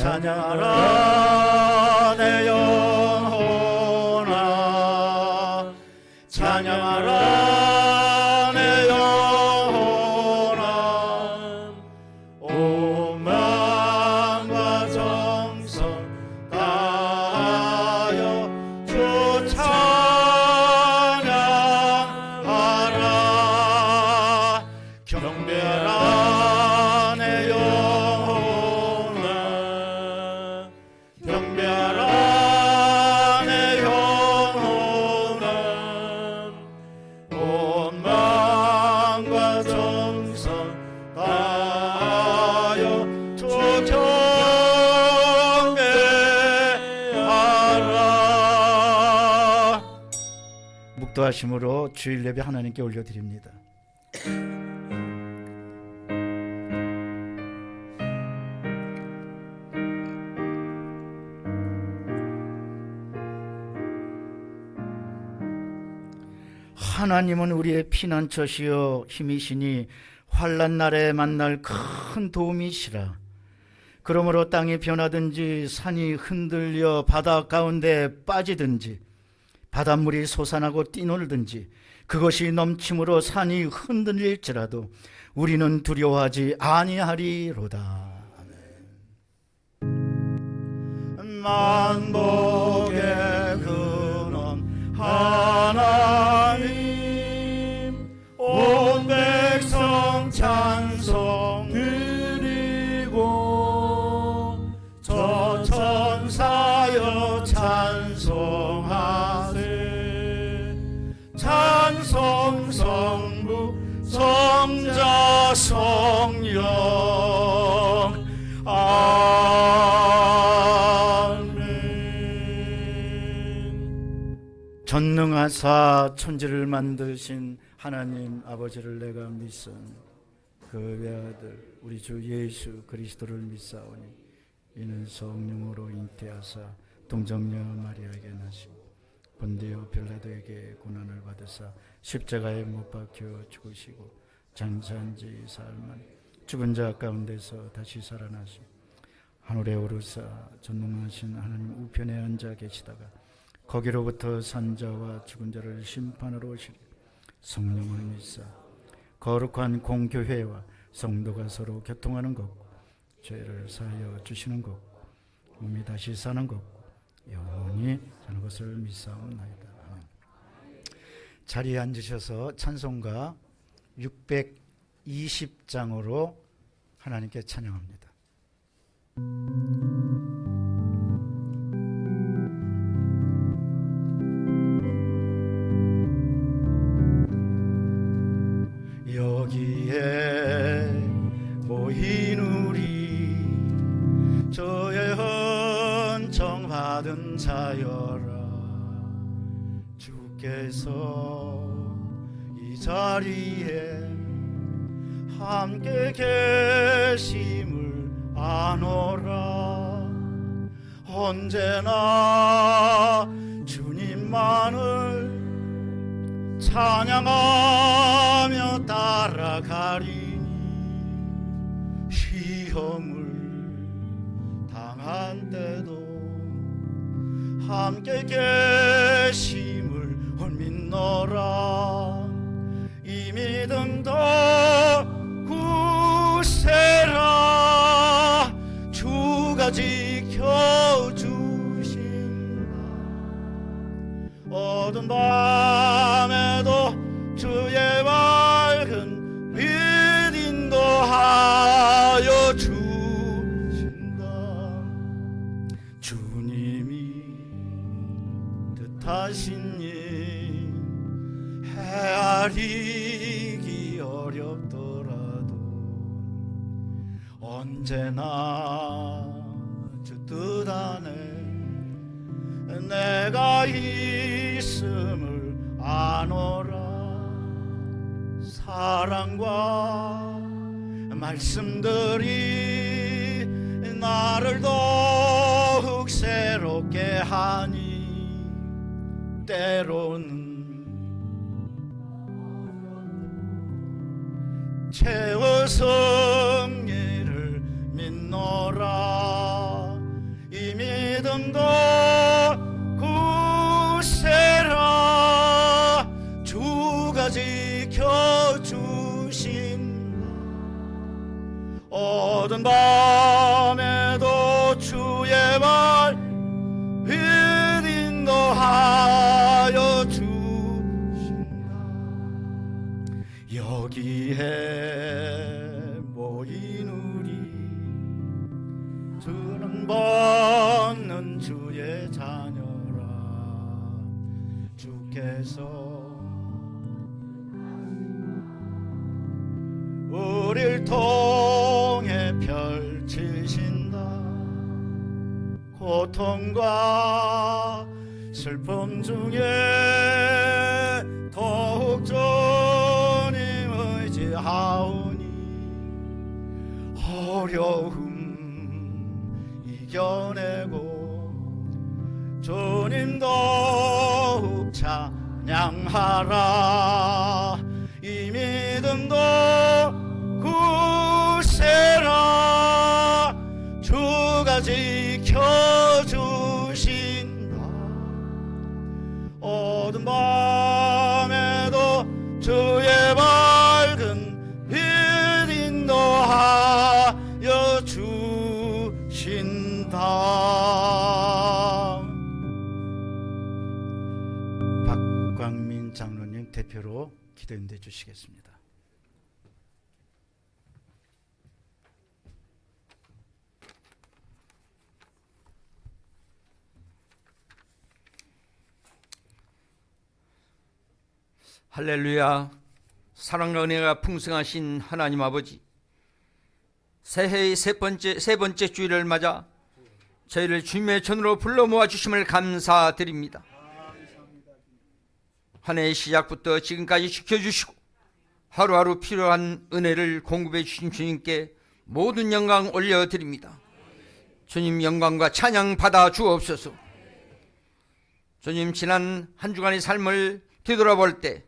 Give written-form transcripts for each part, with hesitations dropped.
찬양하라 내 영혼아, 찬양하라 내 영혼아. 온 마음과 정성 다하여 주 찬양하라. 경배하라 내 영혼아, 경배하라 내 영혼아. 온 마음과 정성 다하여 주 경배하라. 묵도하심으로 주일 예배 하나님께 올려드립니다. 하나님은 우리의 피난처시여 힘이시니 환난 날에 만날 큰 도움이시라. 그러므로 땅이 변하든지 산이 흔들려 바다 가운데 빠지든지 바닷물이 솟아나고 뛰놀든지 그것이 넘침으로 산이 흔들릴지라도 우리는 두려워하지 아니하리로다. 만복의 근원 하나님, 온 백성 찬송 드리고 저 천사여 찬송하세. 찬송 성부 성자 성령 아멘. 전능하사 천지를 만드신 하나님 아버지를 내가 믿선 그 외아들 우리 주 예수 그리스도를 믿사오니 이는 성령으로 잉태하사 동정녀 마리아에게 나시고 본디오 빌라도에게 고난을 받으사 십자가에 못 박혀 죽으시고 장사한 지 사흘 만에 죽은 자 가운데서 다시 살아나시고 하늘에 오르사 전능하신 하나님 우편에 앉아 계시다가 거기로부터 산 자와 죽은 자를 심판하러 오시리. 성령을 믿사 거룩한 공교회와 성도가 서로 교통하는 것과 죄를 사하여 주시는 것과 몸이 다시 사는 것과 영원히 사는 것을 믿사옵나이다. 아멘. 자리에 앉으셔서 찬송가 620장으로 하나님께 찬양합니다. 여기에 모인 우리 저의 헌정 받은 자여라. 주께서 이 자리에 함께 계심을 아노라. 언제나 주님만을 찬양하며 따라가리니 시험을 당한 때도 함께 계심을 믿노라. 이 믿음도 굳세라. 주가 지켜주신다. 어두운 밤에도 주의 밝은 빛 인도하여 주신다. 주님이 뜻하신 일 헤아리기 어렵더라도 언제나 주 뜻 안에 내가 있음을 아노라. 사랑과 말씀들이 나를 더욱 새롭게 하니 때로는 채워 성리를 믿노라. 믿음도 굳세라 주가 지켜주신 어두운 밤에도 주의 말 인도하여 주신다. 여기에 모인 우리 주는 받는 주의 자녀라. 주께서 우릴 통해 펼치신다. 고통과 슬픔 중에 더욱 주님 의지하오니 어려움 이겨내고 주님 더욱 찬양하라. 이 믿음도 굳세라 주가 지켜주신다. 어두운 밤에도 주의 밝은 빛 인도하여 주신다. 박광민 장로님 대표로 기도 인도해 주시겠습니다. 할렐루야. 사랑과 은혜가 풍성하신 하나님 아버지, 새해의 세 번째 주일을 맞아 저희를 주님의 전으로 불러 모아 주심을 감사드립니다. 한 해의 시작부터 지금까지 지켜주시고 하루하루 필요한 은혜를 공급해 주신 주님께 모든 영광 올려드립니다. 주님 영광과 찬양 받아 주옵소서. 주님, 지난 한 주간의 삶을 뒤돌아볼 때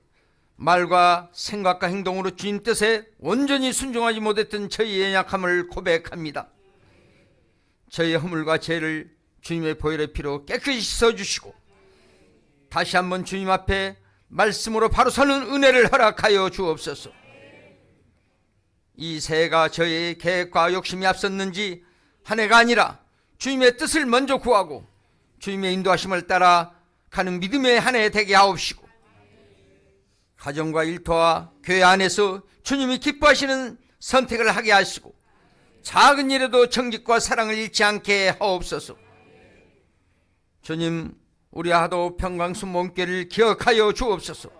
말과 생각과 행동으로 주님 뜻에 온전히 순종하지 못했던 저희의 연약함을 고백합니다. 저희의 허물과 죄를 주님의 보혈의 피로 깨끗이 씻어주시고 다시 한번 주님 앞에 말씀으로 바로 서는 은혜를 허락하여 주옵소서. 이 새해가 저희의 계획과 욕심이 앞섰는지 한 해가 아니라 주님의 뜻을 먼저 구하고 주님의 인도하심을 따라 가는 믿음의 한 해 되게 하옵시고, 가정과 일터와 교회 안에서 주님이 기뻐하시는 선택을 하게 하시고 작은 일에도 정직과 사랑을 잃지 않게 하옵소서. 주님, 우리 하도 평강수 몸교를 기억하여 주옵소서.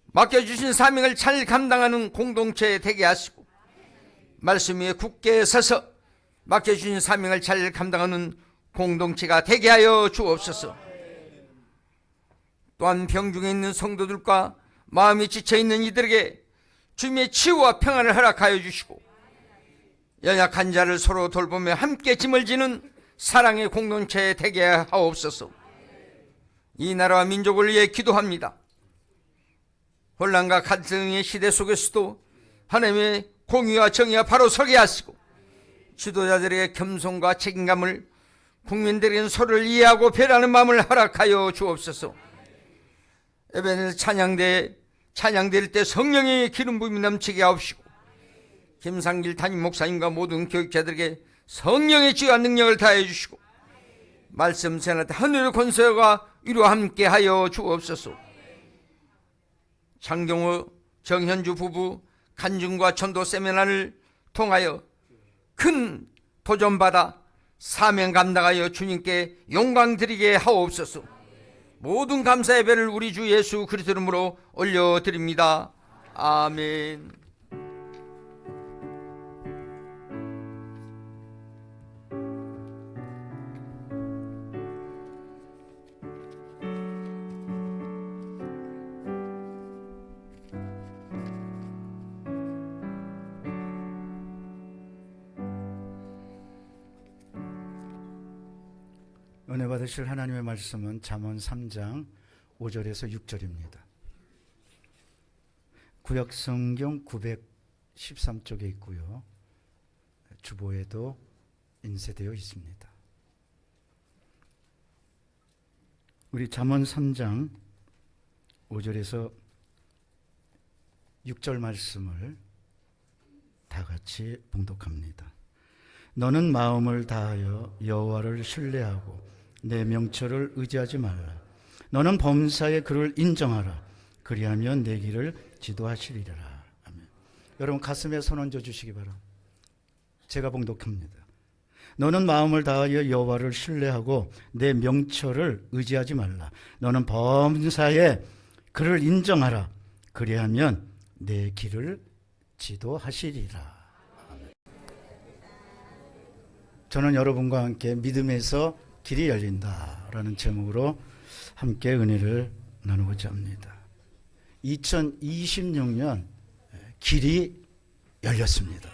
맡겨주신 사명을 잘 감당하는 공동체 되게 하시고 말씀 위에 굳게 서서 맡겨주신 사명을 잘 감당하는 공동체가 되게 하여 주옵소서. 또한 병중에 있는 성도들과 마음이 지쳐있는 이들에게 주님의 치유와 평안을 허락하여 주시고 연약한 자를 서로 돌보며 함께 짐을 지는 사랑의 공동체 되게 하옵소서. 이 나라와 민족을 위해 기도합니다. 혼란과 갈등의 시대 속에서도 하나님의 공의와 정의가 바로 서게 하시고 지도자들에게 겸손과 책임감을, 국민들에게는 서로를 이해하고 배려하는 마음을 허락하여 주옵소서. 에베네zer 찬양될 때 성령의 기름 부음이 넘치게 하옵시고 김상길 담임 목사님과 모든 교육자들에게 성령의 지혜와 능력을 다해 주시고 말씀 전할 때 하늘의 권세가 이루와 함께 하여 주옵소서. 장경호 정현주 부부 간증과 전도 세미나를 통하여 큰 도전받아 사명 감당하여 주님께 영광 드리게 하옵소서. 모든 감사 예배를 우리 주 예수 그리스도 이름으로 올려드립니다. 아멘. 은혜 받으실 하나님의 말씀은 잠언 3장 5절에서 6절입니다. 구약성경 913쪽에 있고요. 주보에도 인쇄되어 있습니다. 우리 잠언 3장 5절에서 6절 말씀을 다 같이 봉독합니다. 너는 마음을 다하여 여호와를 신뢰하고 내 명철을 의지하지 말라. 너는 범사의 그를 인정하라. 그리하면 내 길을 지도하시리라. 아멘. 여러분 가슴에 손 얹어 주시기 바랍니다. 제가 봉독합니다. 너는 마음을 다하여 여호와를 신뢰하고 내 명철을 의지하지 말라. 너는 범사에 그를 인정하라. 그리하면 내 길을 지도하시리라. 저는 여러분과 함께 믿음에서 길이 열린다라는 제목으로 함께 은혜를 나누고자 합니다. 2026년 길이 열렸습니다.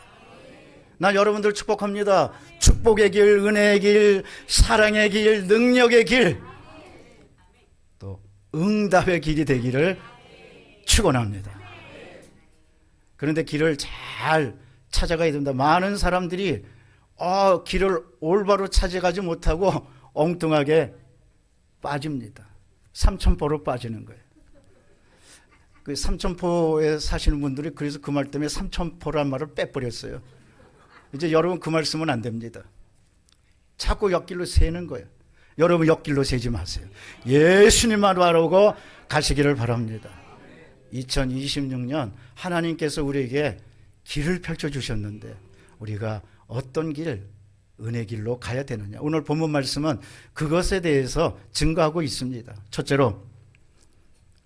나 여러분들 축복합니다. 축복의 길, 은혜의 길, 사랑의 길, 능력의 길, 또 응답의 길이 되기를 축원합니다. 그런데 길을 잘 찾아가야 됩니다. 많은 사람들이 길을 올바로 찾아가지 못하고 엉뚱하게 빠집니다. 삼천포로 빠지는 거예요. 그 삼천포에 사시는 분들이 그래서 그 말 때문에 삼천포란 말을 빼버렸어요. 이제 여러분 그 말 쓰면 안 됩니다. 자꾸 옆길로 새는 거예요. 여러분 옆길로 새지 마세요. 예수님만 바라보고 가시기를 바랍니다. 2026년 하나님께서 우리에게 길을 펼쳐주셨는데 우리가 어떤 길, 은혜 길로 가야 되느냐. 오늘 본문 말씀은 그것에 대해서 증거하고 있습니다. 첫째로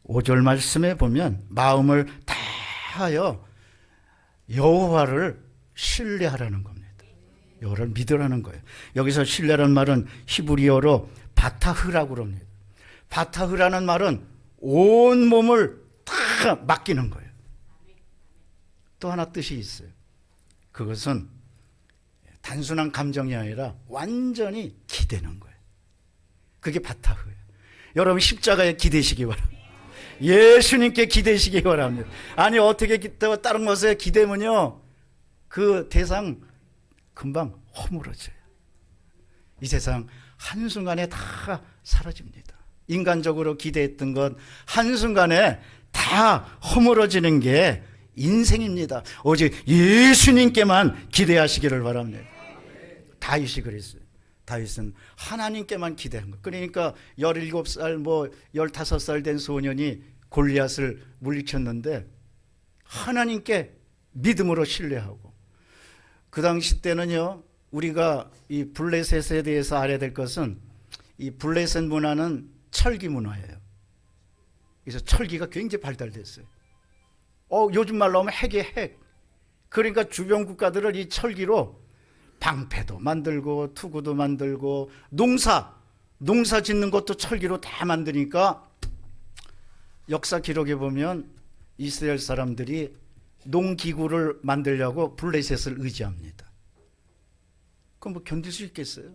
5절 말씀에 보면 마음을 다하여 여호와를 신뢰하라는 겁니다. 여호와를 믿으라는 거예요. 여기서 신뢰라는 말은 히브리어로 바타흐라고 그럽니다. 바타흐라는 말은 온 몸을 다 맡기는 거예요. 또 하나 뜻이 있어요. 그것은 단순한 감정이 아니라 완전히 기대는 거예요. 그게 바타흐예요. 여러분 십자가에 기대시기 바랍니다. 예수님께 기대시기 바랍니다. 아니 어떻게 다른 것에 기대면요 그 대상 금방 허물어져요. 이 세상 한순간에 다 사라집니다. 인간적으로 기대했던 것 한순간에 다 허물어지는 게 인생입니다. 오직 예수님께만 기대하시기를 바랍니다. 다윗이 그랬어요. 다윗은 하나님께만 기대한 거. 그러니까 17살 15살 된 소년이 골리앗을 물리쳤는데 하나님께 믿음으로 신뢰하고, 그 당시 때는요 우리가 이 블레셋에 대해서 알아야 될 것은 이 블레셋 문화는 철기 문화예요. 그래서 철기가 굉장히 발달됐어요. 요즘 말로 하면 핵이에요, 핵. 그러니까 주변 국가들을 이 철기로 방패도 만들고 투구도 만들고 농사 짓는 것도 철기로 다 만드니까 역사 기록에 보면 이스라엘 사람들이 농기구를 만들려고 블레셋을 의지합니다. 그럼 뭐 견딜 수 있겠어요?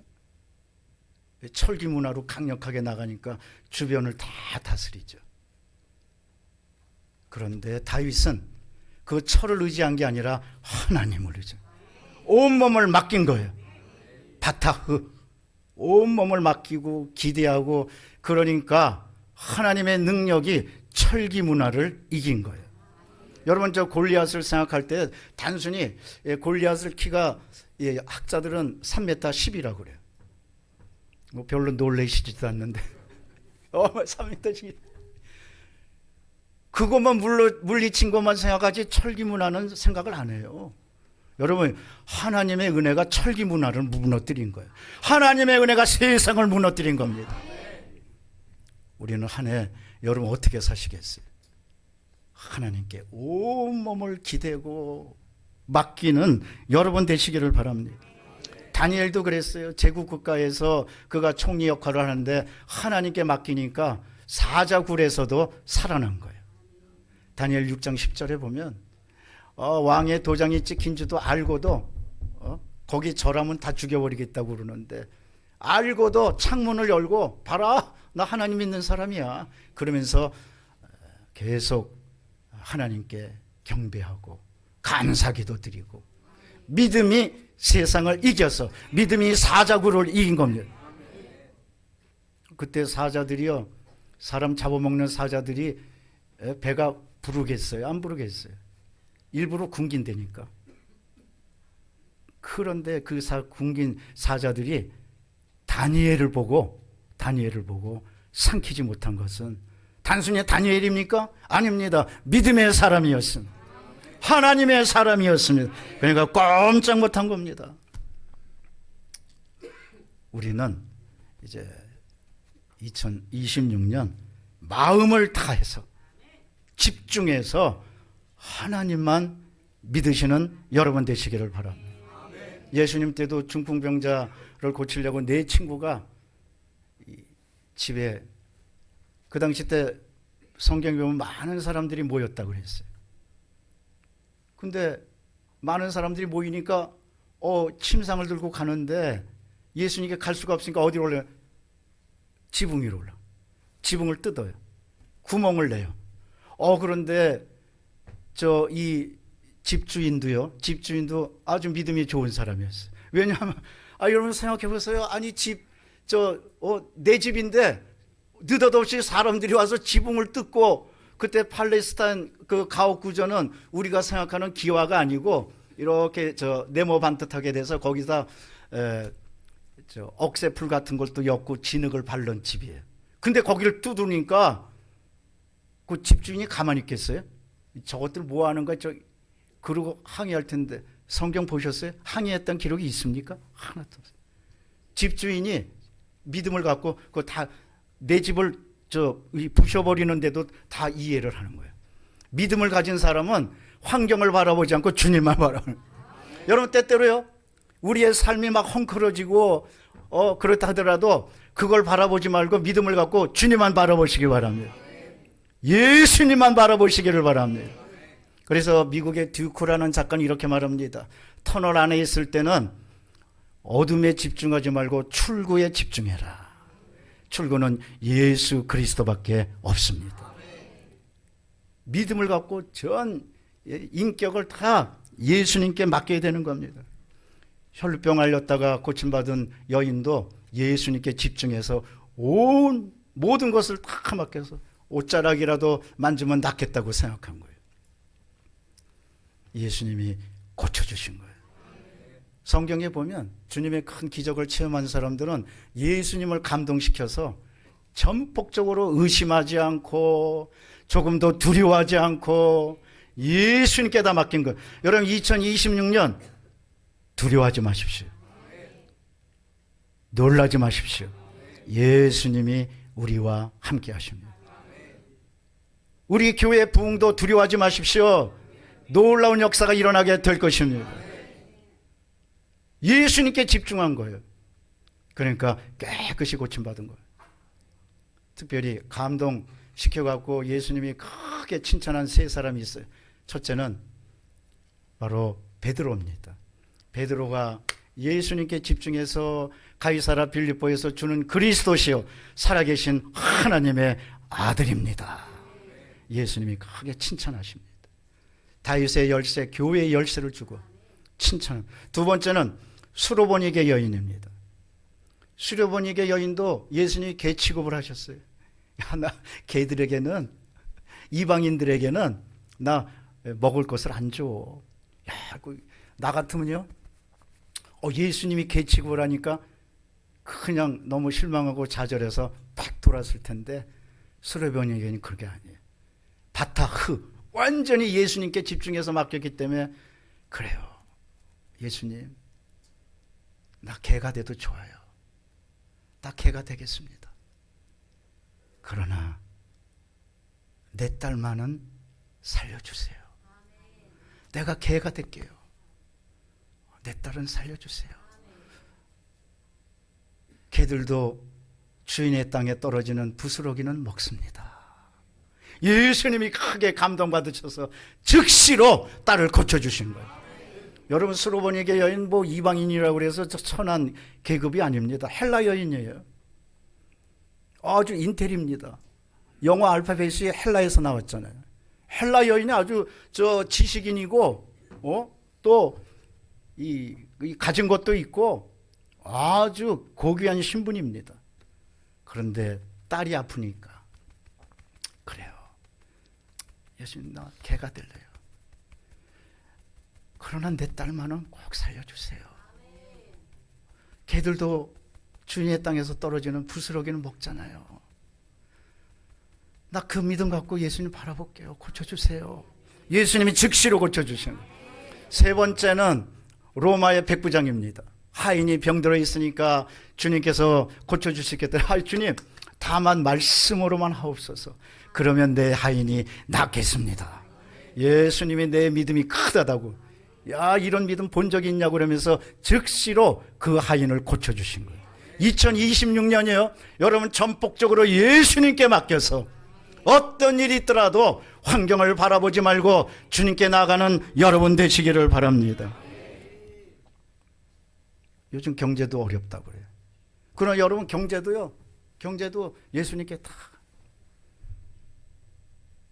철기 문화로 강력하게 나가니까 주변을 다 다스리죠. 그런데 다윗은 그 철을 의지한 게 아니라 하나님을 의지해요. 온몸을 맡긴 거예요. 바타흐. 온몸을 맡기고 기대하고, 그러니까 하나님의 능력이 철기 문화를 이긴 거예요. 여러분 저 골리앗을 생각할 때 단순히 골리앗을 키가 학자들은 3m 10이라고 그래요. 뭐 별로 놀라시지도 않는데 3m 10. 그것만 물리친 것만 생각하지 철기 문화는 생각을 안 해요. 여러분 하나님의 은혜가 철기 문화를 무너뜨린 거예요. 하나님의 은혜가 세상을 무너뜨린 겁니다. 우리는 한 해 여러분 어떻게 사시겠어요? 하나님께 온몸을 기대고 맡기는 여러분 되시기를 바랍니다. 다니엘도 그랬어요. 제국 국가에서 그가 총리 역할을 하는데 하나님께 맡기니까 사자굴에서도 살아난 거예요. 다니엘 6장 10절에 보면 왕의 도장이 찍힌 줄도 알고도 거기 절하면 다 죽여버리겠다고 그러는데 알고도 창문을 열고 봐라 나 하나님 믿는 사람이야 그러면서 계속 하나님께 경배하고 감사기도 드리고, 믿음이 세상을 이겨서 믿음이 사자굴을 이긴 겁니다. 그때 사자들이요, 사람 잡아먹는 사자들이 배가 부르겠어요? 안 부르겠어요? 일부러 굶긴다니까. 그런데 그 굶긴 사자들이 다니엘을 보고 삼키지 못한 것은 단순히 다니엘입니까? 아닙니다. 믿음의 사람이었습니다. 하나님의 사람이었습니다. 그러니까 꼼짝 못한 겁니다. 우리는 이제 2026년 마음을 다해서 집중해서 하나님만 믿으시는 여러분 되시기를 바랍니다. 예수님 때도 중풍병자를 고치려고 내 친구가 집에, 그 당시 때 성경에 보면 많은 사람들이 모였다고 그랬어요. 근데 많은 사람들이 모이니까 침상을 들고 가는데 예수님께 갈 수가 없으니까 어디로 올라요? 지붕 위로 올라. 지붕을 뜯어요. 구멍을 내요. 그런데 이 집주인도 아주 믿음이 좋은 사람이었어요. 왜냐하면 여러분 생각해 보세요. 아니 내 집인데 느닷없이 사람들이 와서 지붕을 뜯고, 그때 팔레스타인 그 가옥 구조는 우리가 생각하는 기와가 아니고 이렇게 네모 반듯하게 돼서 거기다 억새풀 같은 것도 엮고 진흙을 바른 집이에요. 근데 거기를 뚫으니까 그 집주인이 가만히 있겠어요? 저것들 뭐 하는 거야? 그러고 항의할 텐데, 성경 보셨어요? 항의했던 기록이 있습니까? 하나도 없어요. 집주인이 믿음을 갖고 그 다 내 집을 부셔버리는데도 다 이해를 하는 거예요. 믿음을 가진 사람은 환경을 바라보지 않고 주님만 바라보는 거예요. 여러분, 때때로요, 우리의 삶이 막 헝클어지고 그렇다 하더라도 그걸 바라보지 말고 믿음을 갖고 주님만 바라보시기 바랍니다. 예수님만 바라보시기를 바랍니다. 그래서 미국의 듀크라는 작가는 이렇게 말합니다. 터널 안에 있을 때는 어둠에 집중하지 말고 출구에 집중해라. 출구는 예수 그리스도밖에 없습니다. 믿음을 갖고 전 인격을 다 예수님께 맡겨야 되는 겁니다. 혈루병 앓렸다가 고침받은 여인도 예수님께 집중해서 모든 것을 다 맡겨서 옷자락이라도 만지면 낫겠다고 생각한 거예요. 예수님이 고쳐주신 거예요. 성경에 보면 주님의 큰 기적을 체험한 사람들은 예수님을 감동시켜서 전폭적으로 의심하지 않고 조금도 두려워하지 않고 예수님께 다 맡긴 거예요. 여러분, 2026년 두려워하지 마십시오. 놀라지 마십시오. 예수님이 우리와 함께 하십니다. 우리 교회 부흥도 두려워하지 마십시오. 놀라운 역사가 일어나게 될 것입니다. 예수님께 집중한 거예요. 그러니까 깨끗이 고침받은 거예요. 특별히 감동시켜갖고 예수님이 크게 칭찬한 세 사람이 있어요. 첫째는 바로 베드로입니다. 베드로가 예수님께 집중해서 가이사라 빌립보에서 주는 그리스도시요 살아계신 하나님의 아들입니다. 예수님이 크게 칭찬하십니다. 다윗의 열쇠, 교회의 열쇠를 주고 칭찬. 두 번째는 수로보니게 여인입니다. 수로보니게 여인도 예수님이 개 취급을 하셨어요. 나 개들에게는, 이방인들에게는 나 먹을 것을 안 줘. 나 같으면요, 예수님이 개 취급을 하니까 그냥 너무 실망하고 좌절해서 팍 돌았을 텐데, 수로보니게는 그게 아니에요. 바타흐, 완전히 예수님께 집중해서 맡겼기 때문에, 그래요, 예수님, 나 개가 돼도 좋아요. 나 개가 되겠습니다. 그러나 내 딸만은 살려주세요. 내가 개가 될게요. 내 딸은 살려주세요. 개들도 주인의 땅에 떨어지는 부스러기는 먹습니다. 예수님이 크게 감동받으셔서 즉시로 딸을 고쳐주신 거예요. 여러분, 수로보니게 여인 이방인이라고 그래서 천한 계급이 아닙니다. 헬라 여인이에요. 아주 인텔입니다. 영어 알파벳이 헬라에서 나왔잖아요. 헬라 여인이 아주 지식인이고 또 가진 것도 있고 아주 고귀한 신분입니다. 그런데 딸이 아프니까 그래요. 예수님 나 개가 될래요. 그러나 내 딸만은 꼭 살려주세요. 개들도 주님의 땅에서 떨어지는 부스러기는 먹잖아요. 나 그 믿음 갖고 예수님 바라볼게요. 고쳐주세요. 예수님이 즉시로 고쳐주시는 거예요. 세 번째는 로마의 백부장입니다. 하인이 병들어 있으니까 주님께서 고쳐주시겠다. 아, 주님 다만 말씀으로만 하옵소서. 그러면 내 하인이 낫겠습니다. 예수님이 내 믿음이 크다다고, 야 이런 믿음 본 적이 있냐고 그러면서 즉시로 그 하인을 고쳐주신 거예요. 2026년이요 여러분 전폭적으로 예수님께 맡겨서 어떤 일이 있더라도 환경을 바라보지 말고 주님께 나아가는 여러분 되시기를 바랍니다. 요즘 경제도 어렵다고 그래요. 그러나 여러분 경제도 예수님께 다,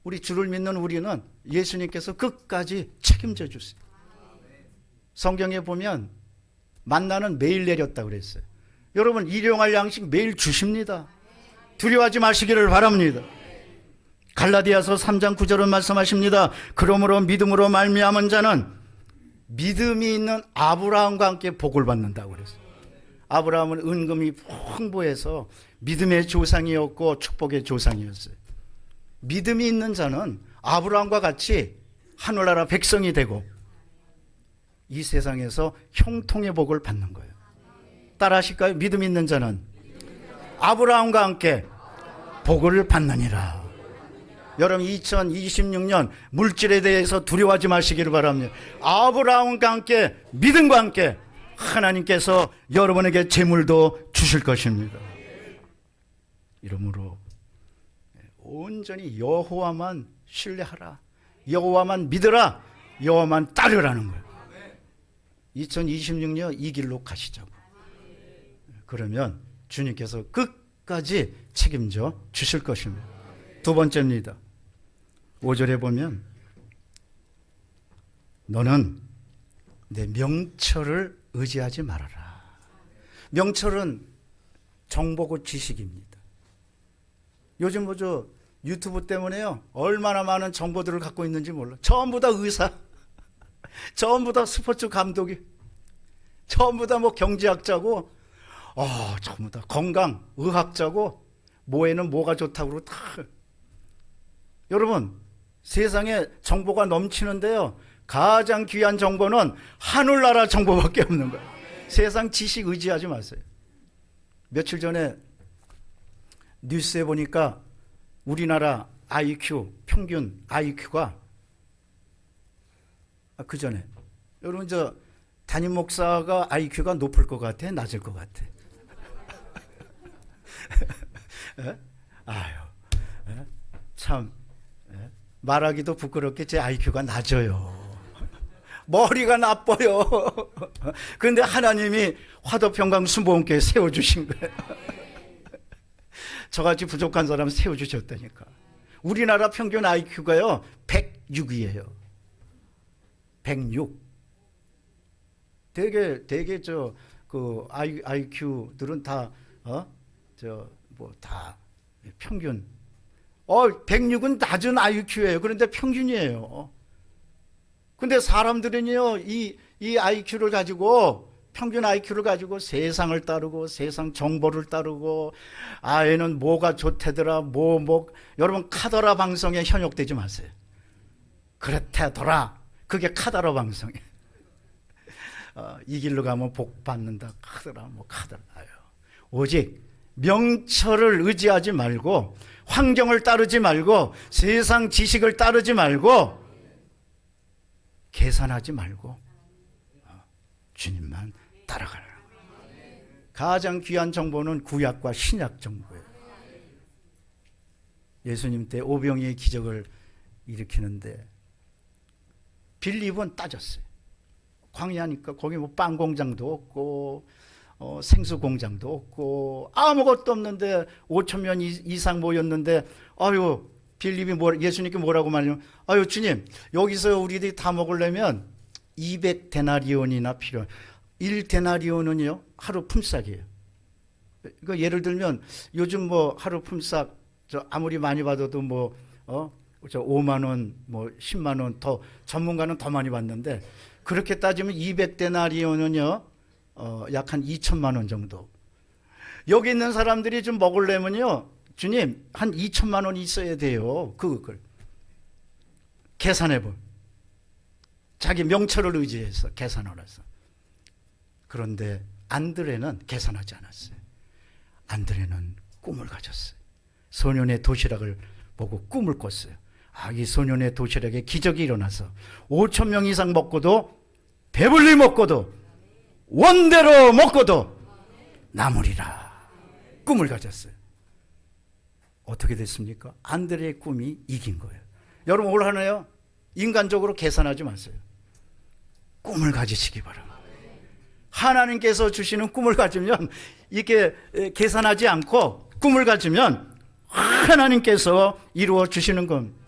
우리 주를 믿는 우리는 예수님께서 끝까지 책임져 주세요. 성경에 보면 만나는 매일 내렸다고 그랬어요. 여러분 일용할 양식 매일 주십니다. 두려워하지 마시기를 바랍니다. 갈라디아서 3장 9절은 말씀하십니다. 그러므로 믿음으로 말미암은 자는 믿음이 있는 아브라함과 함께 복을 받는다고 그랬어요. 아브라함은 은금이 풍부해서 믿음의 조상이었고 축복의 조상이었어요. 믿음이 있는 자는 아브라함과 같이 하늘나라 백성이 되고 이 세상에서 형통의 복을 받는 거예요. 따라하실까요? 믿음 있는 자는 아브라함과 함께 복을 받느니라. 여러분 2026년 물질에 대해서 두려워하지 마시기를 바랍니다. 아브라함과 함께 믿음과 함께 하나님께서 여러분에게 재물도 주실 것입니다. 이러므로 온전히 여호와만 신뢰하라, 여호와만 믿으라, 여호와만 따르라는 거예요. 2026년 이 길로 가시자고. 그러면 주님께서 끝까지 책임져 주실 것입니다. 두 번째입니다. 5절에 보면 너는 내 명철을 의지하지 말아라. 명철은 정보고 지식입니다. 요즘 뭐죠 유튜브 때문에요 얼마나 많은 정보들을 갖고 있는지 몰라. 전부 다 의사, 전부 다 스포츠 감독이, 전부 다 뭐 경제학자고, 전부 다 건강 의학자고, 뭐에는 뭐가 좋다고 다. 여러분 세상에 정보가 넘치는데요 가장 귀한 정보는 하늘나라 정보밖에 없는 거예요. 세상 지식 의지하지 마세요. 며칠 전에 뉴스에 보니까 우리나라 IQ 평균 IQ가 그 전에 여러분 저 담임 목사가 IQ가 높을 것 같아, 낮을 것 같아? 아유, 참 말하기도 부끄럽게 제 IQ가 낮아요. 머리가 나빠요. 그런데 하나님이 화도평강 순복음교회 세워주신 거예요. 저같이 부족한 사람 세워주셨다니까. 우리나라 평균 IQ가요 106이에요. 106. 되게 그 IQ들은 다 다 평균. 106은 낮은 IQ예요. 그런데 평균이에요. 근데 사람들은요, 이 IQ를 가지고, 평균 IQ를 가지고 세상을 따르고, 세상 정보를 따르고, 얘는 뭐가 좋대더라, 여러분, 카더라 방송에 현혹되지 마세요. 그렇대더라. 그게 카더라 방송이에요. 이 길로 가면 복 받는다. 카더라, 카더라요. 오직 명철을 의지하지 말고, 환경을 따르지 말고, 세상 지식을 따르지 말고, 계산하지 말고 주님만 따라가라. 가장 귀한 정보는 구약과 신약 정보예요. 예수님 때 오병이의 기적을 일으키는데 빌립은 따졌어요. 광야니까 거기 빵 공장도 없고 생수 공장도 없고 아무것도 없는데 5,000명 이상 모였는데 빌립이 예수님께 뭐라고 말하냐면 주님 여기서 우리들이 다 먹으려면 200데나리온이나 필요해요. 1데나리온은요 하루 품삯이에요. 그 예를 들면 요즘 뭐 하루 품삯 저 아무리 많이 받아도 저 5만 원, 뭐 10만 원 더 전문가는 더 많이 받는데 그렇게 따지면 200데나리온은요 약 한 2천만 원 정도. 여기 있는 사람들이 좀 먹으려면요 주님 한 2천만 원이 있어야 돼요. 그걸 계산해 보. 자기 명철을 의지해서 계산을 해서. 그런데 안드레는 계산하지 않았어요. 안드레는 꿈을 가졌어요. 소년의 도시락을 보고 꿈을 꿨어요. 이 소년의 도시락에 기적이 일어나서 5천 명 이상 먹고도 배불리 먹고도 원대로 먹고도 남으리라. 꿈을 가졌어요. 어떻게 됐습니까? 안드레의 꿈이 이긴 거예요. 여러분 올 하나요? 인간적으로 계산하지 마세요. 꿈을 가지시기 바랍니다. 하나님께서 주시는 꿈을 가지면 이렇게 계산하지 않고 꿈을 가지면 하나님께서 이루어 주시는 겁니다.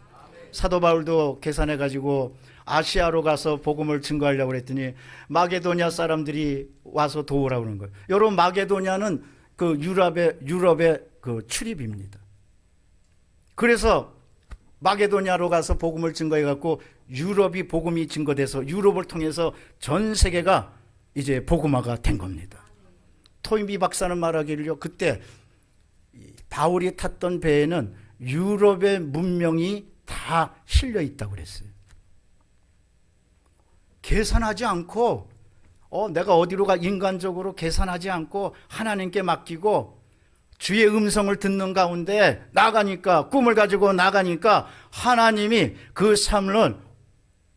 사도 바울도 계산해 가지고 아시아로 가서 복음을 증거하려고 그랬더니 마게도냐 사람들이 와서 도우라고 그러는 거예요. 여러분 마게도냐는 그 유럽의 그 출입입니다. 그래서 마게도냐로 가서 복음을 증거해 갖고 유럽이 복음이 증거돼서 유럽을 통해서 전 세계가 이제 복음화가 된 겁니다. 토인비 박사는 말하기를요, 그때 바울이 탔던 배에는 유럽의 문명이 다 실려 있다고 그랬어요. 계산하지 않고 내가 어디로 가 인간적으로 계산하지 않고 하나님께 맡기고 주의 음성을 듣는 가운데 나가니까 꿈을 가지고 나가니까 하나님이 그 삶을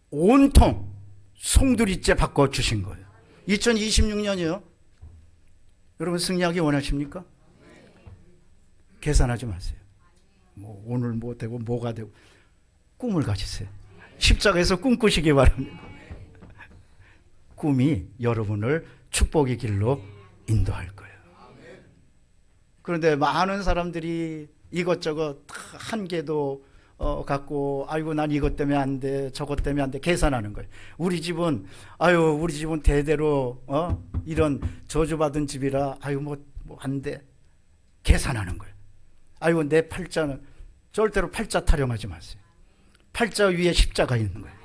온통 송두리째 바꿔주신 거예요. 2026년이요. 여러분 승리하기 원하십니까? 계산하지 마세요. 뭐 오늘 뭐 되고 뭐가 되고 꿈을 가지세요. 십자가에서 꿈꾸시기 바랍니다. 꿈이 여러분을 축복의 길로 인도할 거예요. 그런데 많은 사람들이 이것저것 한 개도 갖고 아이고 난 이것 때문에 안 돼, 저것 때문에 안 돼 계산하는 거예요. 우리 집은 대대로 이런 저주받은 집이라 뭐 안 돼 계산하는 거예요. 아이고 내 팔자는 절대로 팔자 타령하지 마세요. 팔자 위에 십자가 있는 거예요.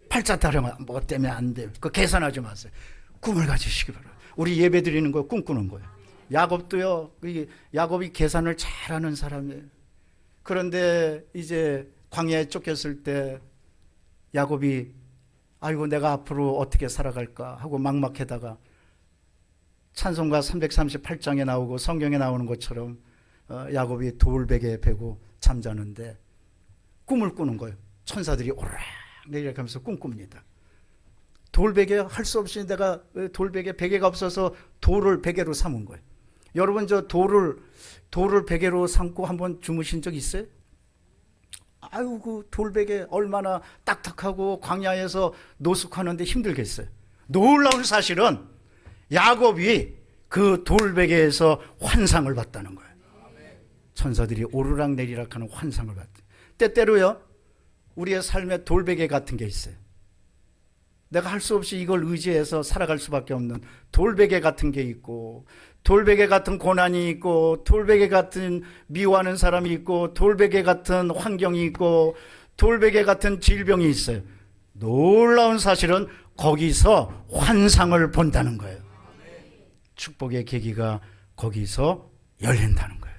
팔자 타령 뭐 때문에 안 돼. 그 계산하지 마세요. 꿈을 가지시기 바랍니다. 우리 예배 드리는 거 꿈꾸는 거예요. 야곱도요. 야곱이 계산을 잘하는 사람이에요. 그런데 이제 광야에 쫓겼을 때 야곱이 아이고 내가 앞으로 어떻게 살아갈까 하고 막막하다가 찬송가 338장에 나오고 성경에 나오는 것처럼 야곱이 돌베개 베고 잠자는데 꿈을 꾸는 거예요. 천사들이 오르락내리락 하면서 꿈꿉니다. 돌베개 할 수 없이 내가 돌베개 베개가 없어서 돌을 베개로 삼은 거예요. 여러분 저 돌을 베개로 삼고 한번 주무신 적 있어요? 그 돌베개 얼마나 딱딱하고 광야에서 노숙하는데 힘들겠어요. 놀라운 사실은 야곱이 그 돌베개에서 환상을 봤다는 거예요. 천사들이 오르락내리락 하는 환상을 봤대요. 때때로요 우리의 삶에 돌베개 같은 게 있어요. 내가 할 수 없이 이걸 의지해서 살아갈 수밖에 없는 돌베개 같은 게 있고, 돌베개 같은 고난이 있고, 돌베개 같은 미워하는 사람이 있고, 돌베개 같은 환경이 있고, 돌베개 같은 질병이 있어요. 놀라운 사실은 거기서 환상을 본다는 거예요. 축복의 계기가 거기서 열린다는 거예요.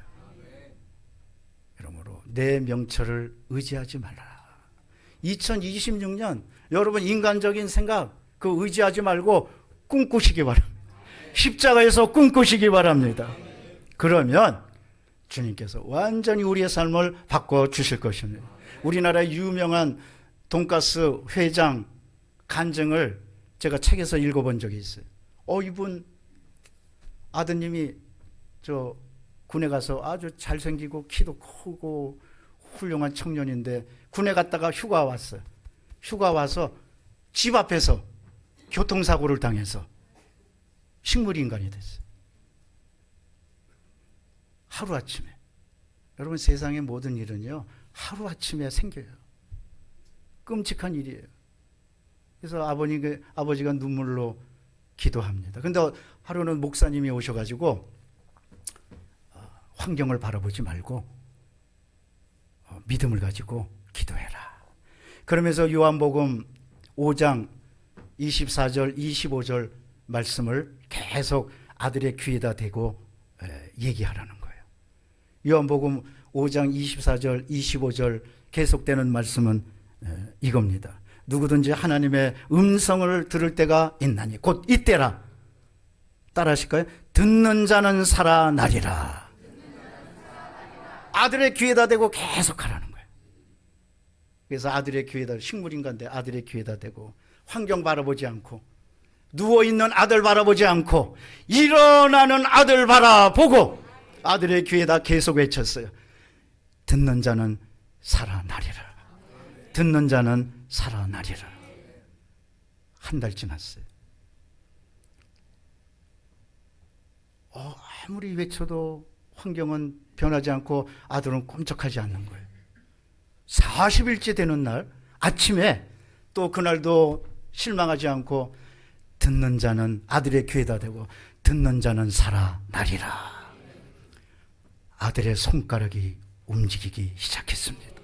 그러므로 내 명철을 의지하지 말라. 2026년 여러분 인간적인 생각 그 의지하지 말고 꿈꾸시기 바랍니다. 십자가에서 꿈꾸시기 바랍니다. 그러면 주님께서 완전히 우리의 삶을 바꿔주실 것입니다. 우리나라의 유명한 돈가스 회장 간증을 제가 책에서 읽어본 적이 있어요. 이분 아드님이 저 군에 가서 아주 잘생기고 키도 크고 훌륭한 청년인데 군에 갔다가 휴가 왔어요. 휴가 와서 집 앞에서 교통사고를 당해서 식물인간이 됐어요. 하루아침에. 여러분 세상의 모든 일은요 하루아침에 생겨요. 끔찍한 일이에요. 그래서 아버지가 눈물로 기도합니다. 근데 하루는 목사님이 오셔가지고 환경을 바라보지 말고 믿음을 가지고 기도해라. 그러면서 요한복음 5장 24절 25절 말씀을 계속 아들의 귀에다 대고 얘기하라는 거예요. 요한복음 5장 24절 25절 계속되는 말씀은 이겁니다. 누구든지 하나님의 음성을 들을 때가 있나니 곧 이때라. 따라 하실까요? 듣는 자는 살아나리라. 아들의 귀에다 대고 계속 하라는 거예요. 그래서 아들의 귀에다, 식물인간데 아들의 귀에다 대고 환경 바라보지 않고 누워있는 아들 바라보지 않고 일어나는 아들 바라보고 아들의 귀에다 계속 외쳤어요. 듣는 자는 살아나리라. 듣는 자는 살아나리라. 한 달 지났어요. 아무리 외쳐도 환경은 변하지 않고 아들은 꼼짝하지 않는 거예요. 40일째 되는 날 아침에 또 그날도 실망하지 않고 듣는 자는 아들의 귀에다 대고 듣는 자는 살아나리라. 아들의 손가락이 움직이기 시작했습니다.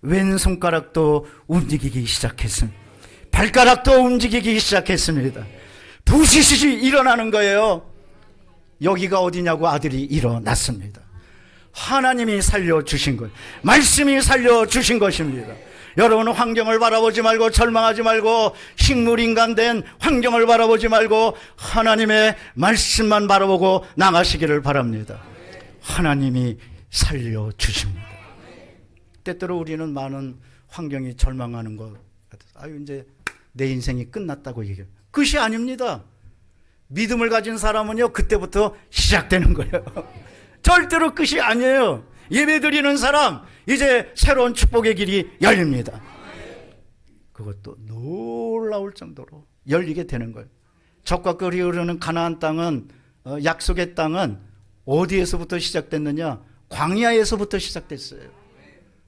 왼손가락도 움직이기 시작했습니다. 발가락도 움직이기 시작했습니다. 부시시 일어나는 거예요. 여기가 어디냐고 아들이 일어났습니다. 하나님이 살려주신 것, 말씀이 살려주신 것입니다. 여러분은 환경을 바라보지 말고 절망하지 말고 식물인간 된 환경을 바라보지 말고 하나님의 말씀만 바라보고 나가시기를 바랍니다. 하나님이 살려주십니다. 때때로 우리는 많은 환경이 절망하는 것 같아서 이제 내 인생이 끝났다고 얘기해요. 그것이 아닙니다. 믿음을 가진 사람은요 그때부터 시작되는 거예요. 절대로 끝이 아니에요. 예배드리는 사람 이제 새로운 축복의 길이 열립니다. 그것도 놀라울 정도로 열리게 되는 거예요. 적과 꿀이 흐르는 가나안 땅은 약속의 땅은 어디에서부터 시작됐느냐? 광야에서부터 시작됐어요.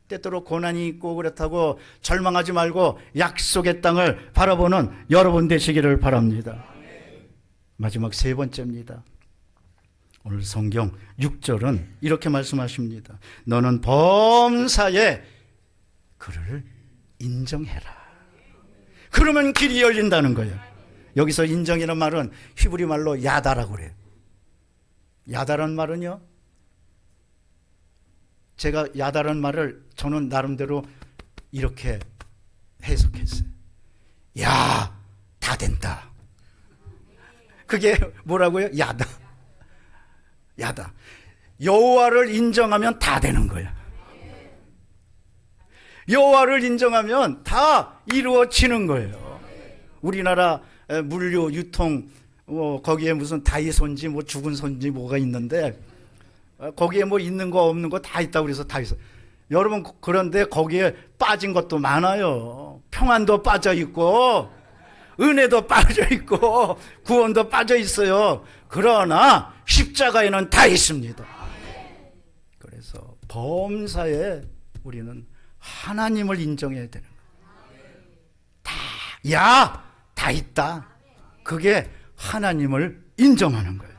때때로 고난이 있고 그렇다고 절망하지 말고 약속의 땅을 바라보는 여러분 되시기를 바랍니다. 마지막 세 번째입니다. 오늘 성경 6절은 이렇게 말씀하십니다. 너는 범사에 그를 인정해라. 그러면 길이 열린다는 거예요. 여기서 인정이라는 말은 히브리 말로 야다라고 그래요. 야다라는 말은요, 제가 야다라는 말을 저는 나름대로 이렇게 해석했어요. 야, 다 된다. 그게 뭐라고요? 야다. 야다. 여호와를 인정하면 다 되는 거야. 여호와를 인정하면 다 이루어지는 거예요. 우리나라 물류 유통 거기에 무슨 다이소인지 뭐 죽은 소인지 뭐가 있는데 거기에 뭐 있는 거 없는 거 다 있다고 그래서 다 있어. 여러분 그런데 거기에 빠진 것도 많아요. 평안도 빠져 있고 은혜도 빠져 있고 구원도 빠져 있어요. 그러나 십자가에는 다 있습니다. 그래서 범사에 우리는 하나님을 인정해야 되는 거예요. 다 있다. 그게 하나님을 인정하는 거예요.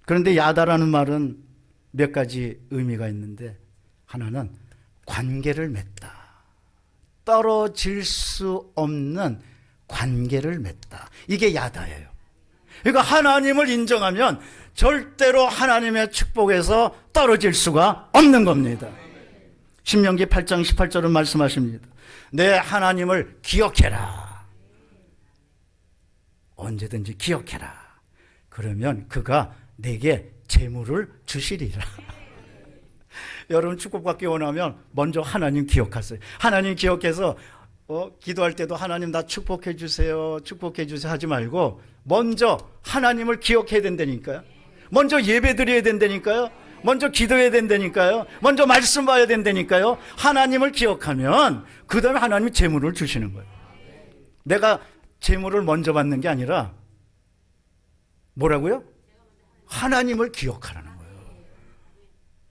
그런데 야다라는 말은 몇 가지 의미가 있는데 하나는 관계를 맺다. 떨어질 수 없는 관계를 맺다. 이게 야다예요. 그러니까 하나님을 인정하면 절대로 하나님의 축복에서 떨어질 수가 없는 겁니다. 신명기 8장 18절은 말씀하십니다. 내 하나님을 기억해라. 언제든지 기억해라. 그러면 그가 내게 재물을 주시리라. 여러분 축복받기 원하면 먼저 하나님 기억하세요. 하나님 기억해서 기도할 때도 하나님 나 축복해 주세요, 축복해 주세요 하지 말고 먼저 하나님을 기억해야 된다니까요. 먼저 예배 드려야 된다니까요. 먼저 기도해야 된다니까요. 먼저 말씀 봐야 된다니까요. 하나님을 기억하면 그 다음에 하나님이 재물을 주시는 거예요. 내가 재물을 먼저 받는 게 아니라 뭐라고요? 하나님을 기억하라는 거예요.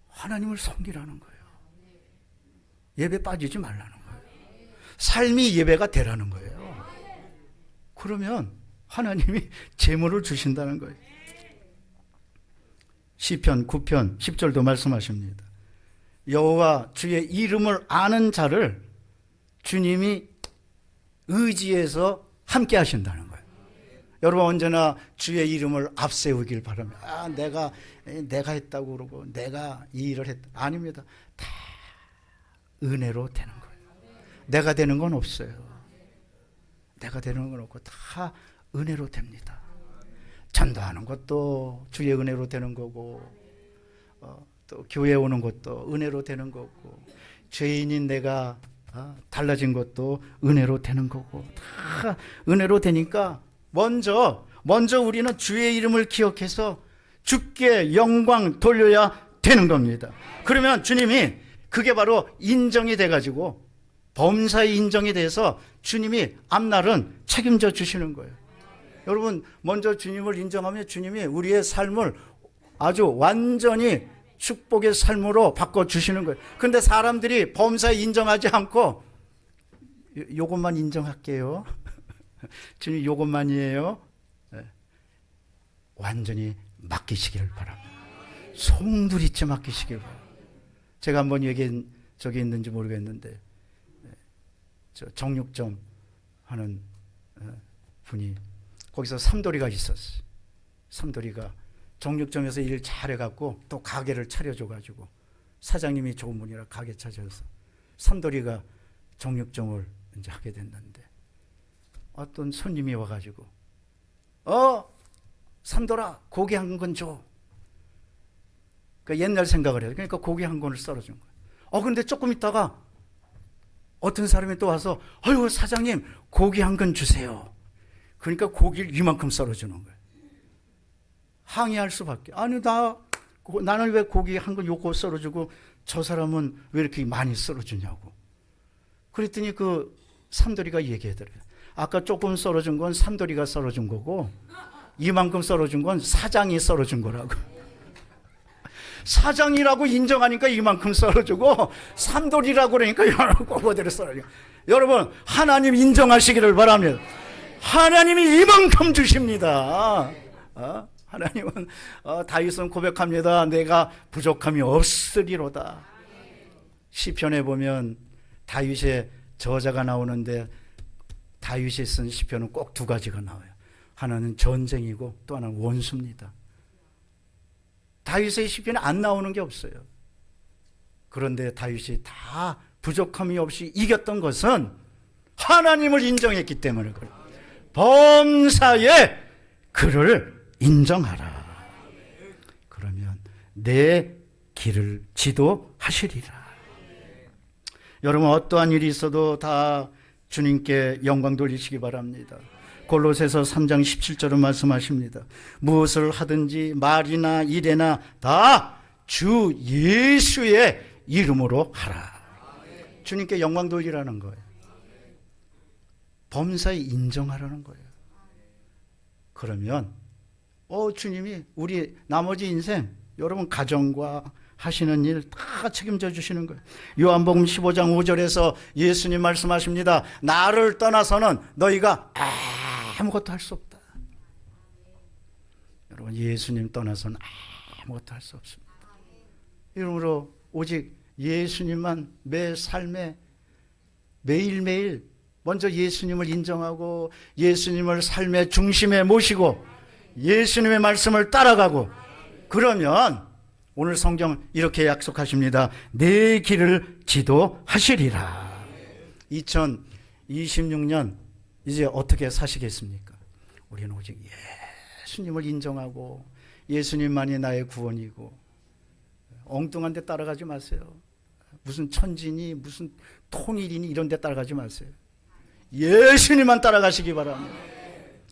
하나님을 섬기라는 거예요. 예배 빠지지 말라는 거예요. 삶이 예배가 되라는 거예요. 그러면 하나님이 재물을 주신다는 거예요. 시편 9편 10절도 말씀하십니다. 여호와 주의 이름을 아는 자를 주님이 의지해서 함께 하신다는 거예요. 여러분 언제나 주의 이름을 앞세우길 바랍니다. 내가 했다고 그러고 내가 이 일을 했다. 아닙니다. 다 은혜로 되는 거예요. 내가 되는 건 없어요. 내가 되는 건 없고 다 은혜로 됩니다. 전도하는 것도 주의 은혜로 되는 거고, 또 교회 오는 것도 은혜로 되는 거고, 죄인인 내가 달라진 것도 은혜로 되는 거고, 다 은혜로 되니까 먼저 우리는 주의 이름을 기억해서 주께 영광 돌려야 되는 겁니다. 그러면 주님이 그게 바로 인정이 돼가지고 범사에 인정이 돼서 주님이 앞날은 책임져 주시는 거예요. 여러분 먼저 주님을 인정하면 주님이 우리의 삶을 아주 완전히 축복의 삶으로 바꿔주시는 거예요. 그런데 사람들이 범사에 인정하지 않고 요것만 인정할게요. 주님 요것만이에요. 완전히 맡기시기를 바랍니다. 송두리째 맡기시기를 바랍니다. 제가 한번 얘기한 적이 있는지 모르겠는데 저 정육점 하는 분이 거기서 삼돌이가 있었어요. 삼돌이가 정육점에서 일 잘해갖고 또 가게를 차려줘가지고 사장님이 좋은 분이라 가게 차려서 삼돌이가 정육점을 이제 하게 됐는데 어떤 손님이 와가지고 삼돌아 고기 한 건 줘. 그러니까 옛날 생각을 해요. 그러니까 고기 한 건을 썰어준 거예요. 근데 조금 있다가 어떤 사람이 또 와서 아유 사장님 고기 한 건 주세요. 그러니까 고기를 이만큼 썰어주는 거예요. 항의할 수밖에. 아니 나는 왜 고기 한 건 요거 썰어주고 저 사람은 왜 이렇게 많이 썰어주냐고. 그랬더니 그 삼돌이가 얘기하더래요. 아까 조금 썰어준 건 삼돌이가 썰어준 거고 이만큼 썰어준 건 사장이 썰어준 거라고. 사장이라고 인정하니까 이만큼 썰어주고 삼돌이라고 그러니까 그거대로 썰어주고. 여러분 하나님 인정하시기를 바랍니다. 하나님이 이만큼 주십니다. 하나님은 다윗은 고백합니다. 내가 부족함이 없으리로다. 시편에 보면 다윗의 저자가 나오는데 다윗이 쓴 시편은 꼭 두 가지가 나와요. 하나는 전쟁이고 또 하나는 원수입니다. 다윗의 시편에 안 나오는 게 없어요. 그런데 다윗이 다 부족함이 없이 이겼던 것은 하나님을 인정했기 때문에 그래요. 범사에 그를 인정하라. 그러면 내 길을 지도하시리라. 여러분 어떠한 일이 있어도 다 주님께 영광 돌리시기 바랍니다. 골로새서 3장 17절은 말씀하십니다. 무엇을 하든지 말이나 일에나 다 주 예수의 이름으로 하라. 주님께 영광 돌리라는 거예요. 범사에 인정하라는 거예요. 그러면 주님이 우리 나머지 인생 여러분 가정과 하시는 일 다 책임져 주시는 거예요. 요한복음 15장 5절에서 예수님 말씀하십니다. 나를 떠나서는 너희가 아무것도 할 수 없다. 여러분 예수님 떠나서는 아무것도 할 수 없습니다. 이러므로 오직 예수님만 매 삶에 매일매일 먼저 예수님을 인정하고 예수님을 삶의 중심에 모시고 예수님의 말씀을 따라가고 그러면 오늘 성경 이렇게 약속하십니다. 내 길을 지도하시리라. 2026년 이제 어떻게 사시겠습니까? 우리는 오직 예수님을 인정하고 예수님만이 나의 구원이고 엉뚱한 데 따라가지 마세요. 무슨 천지니 무슨 통일이니 이런 데 따라가지 마세요. 예수님만 따라가시기 바랍니다.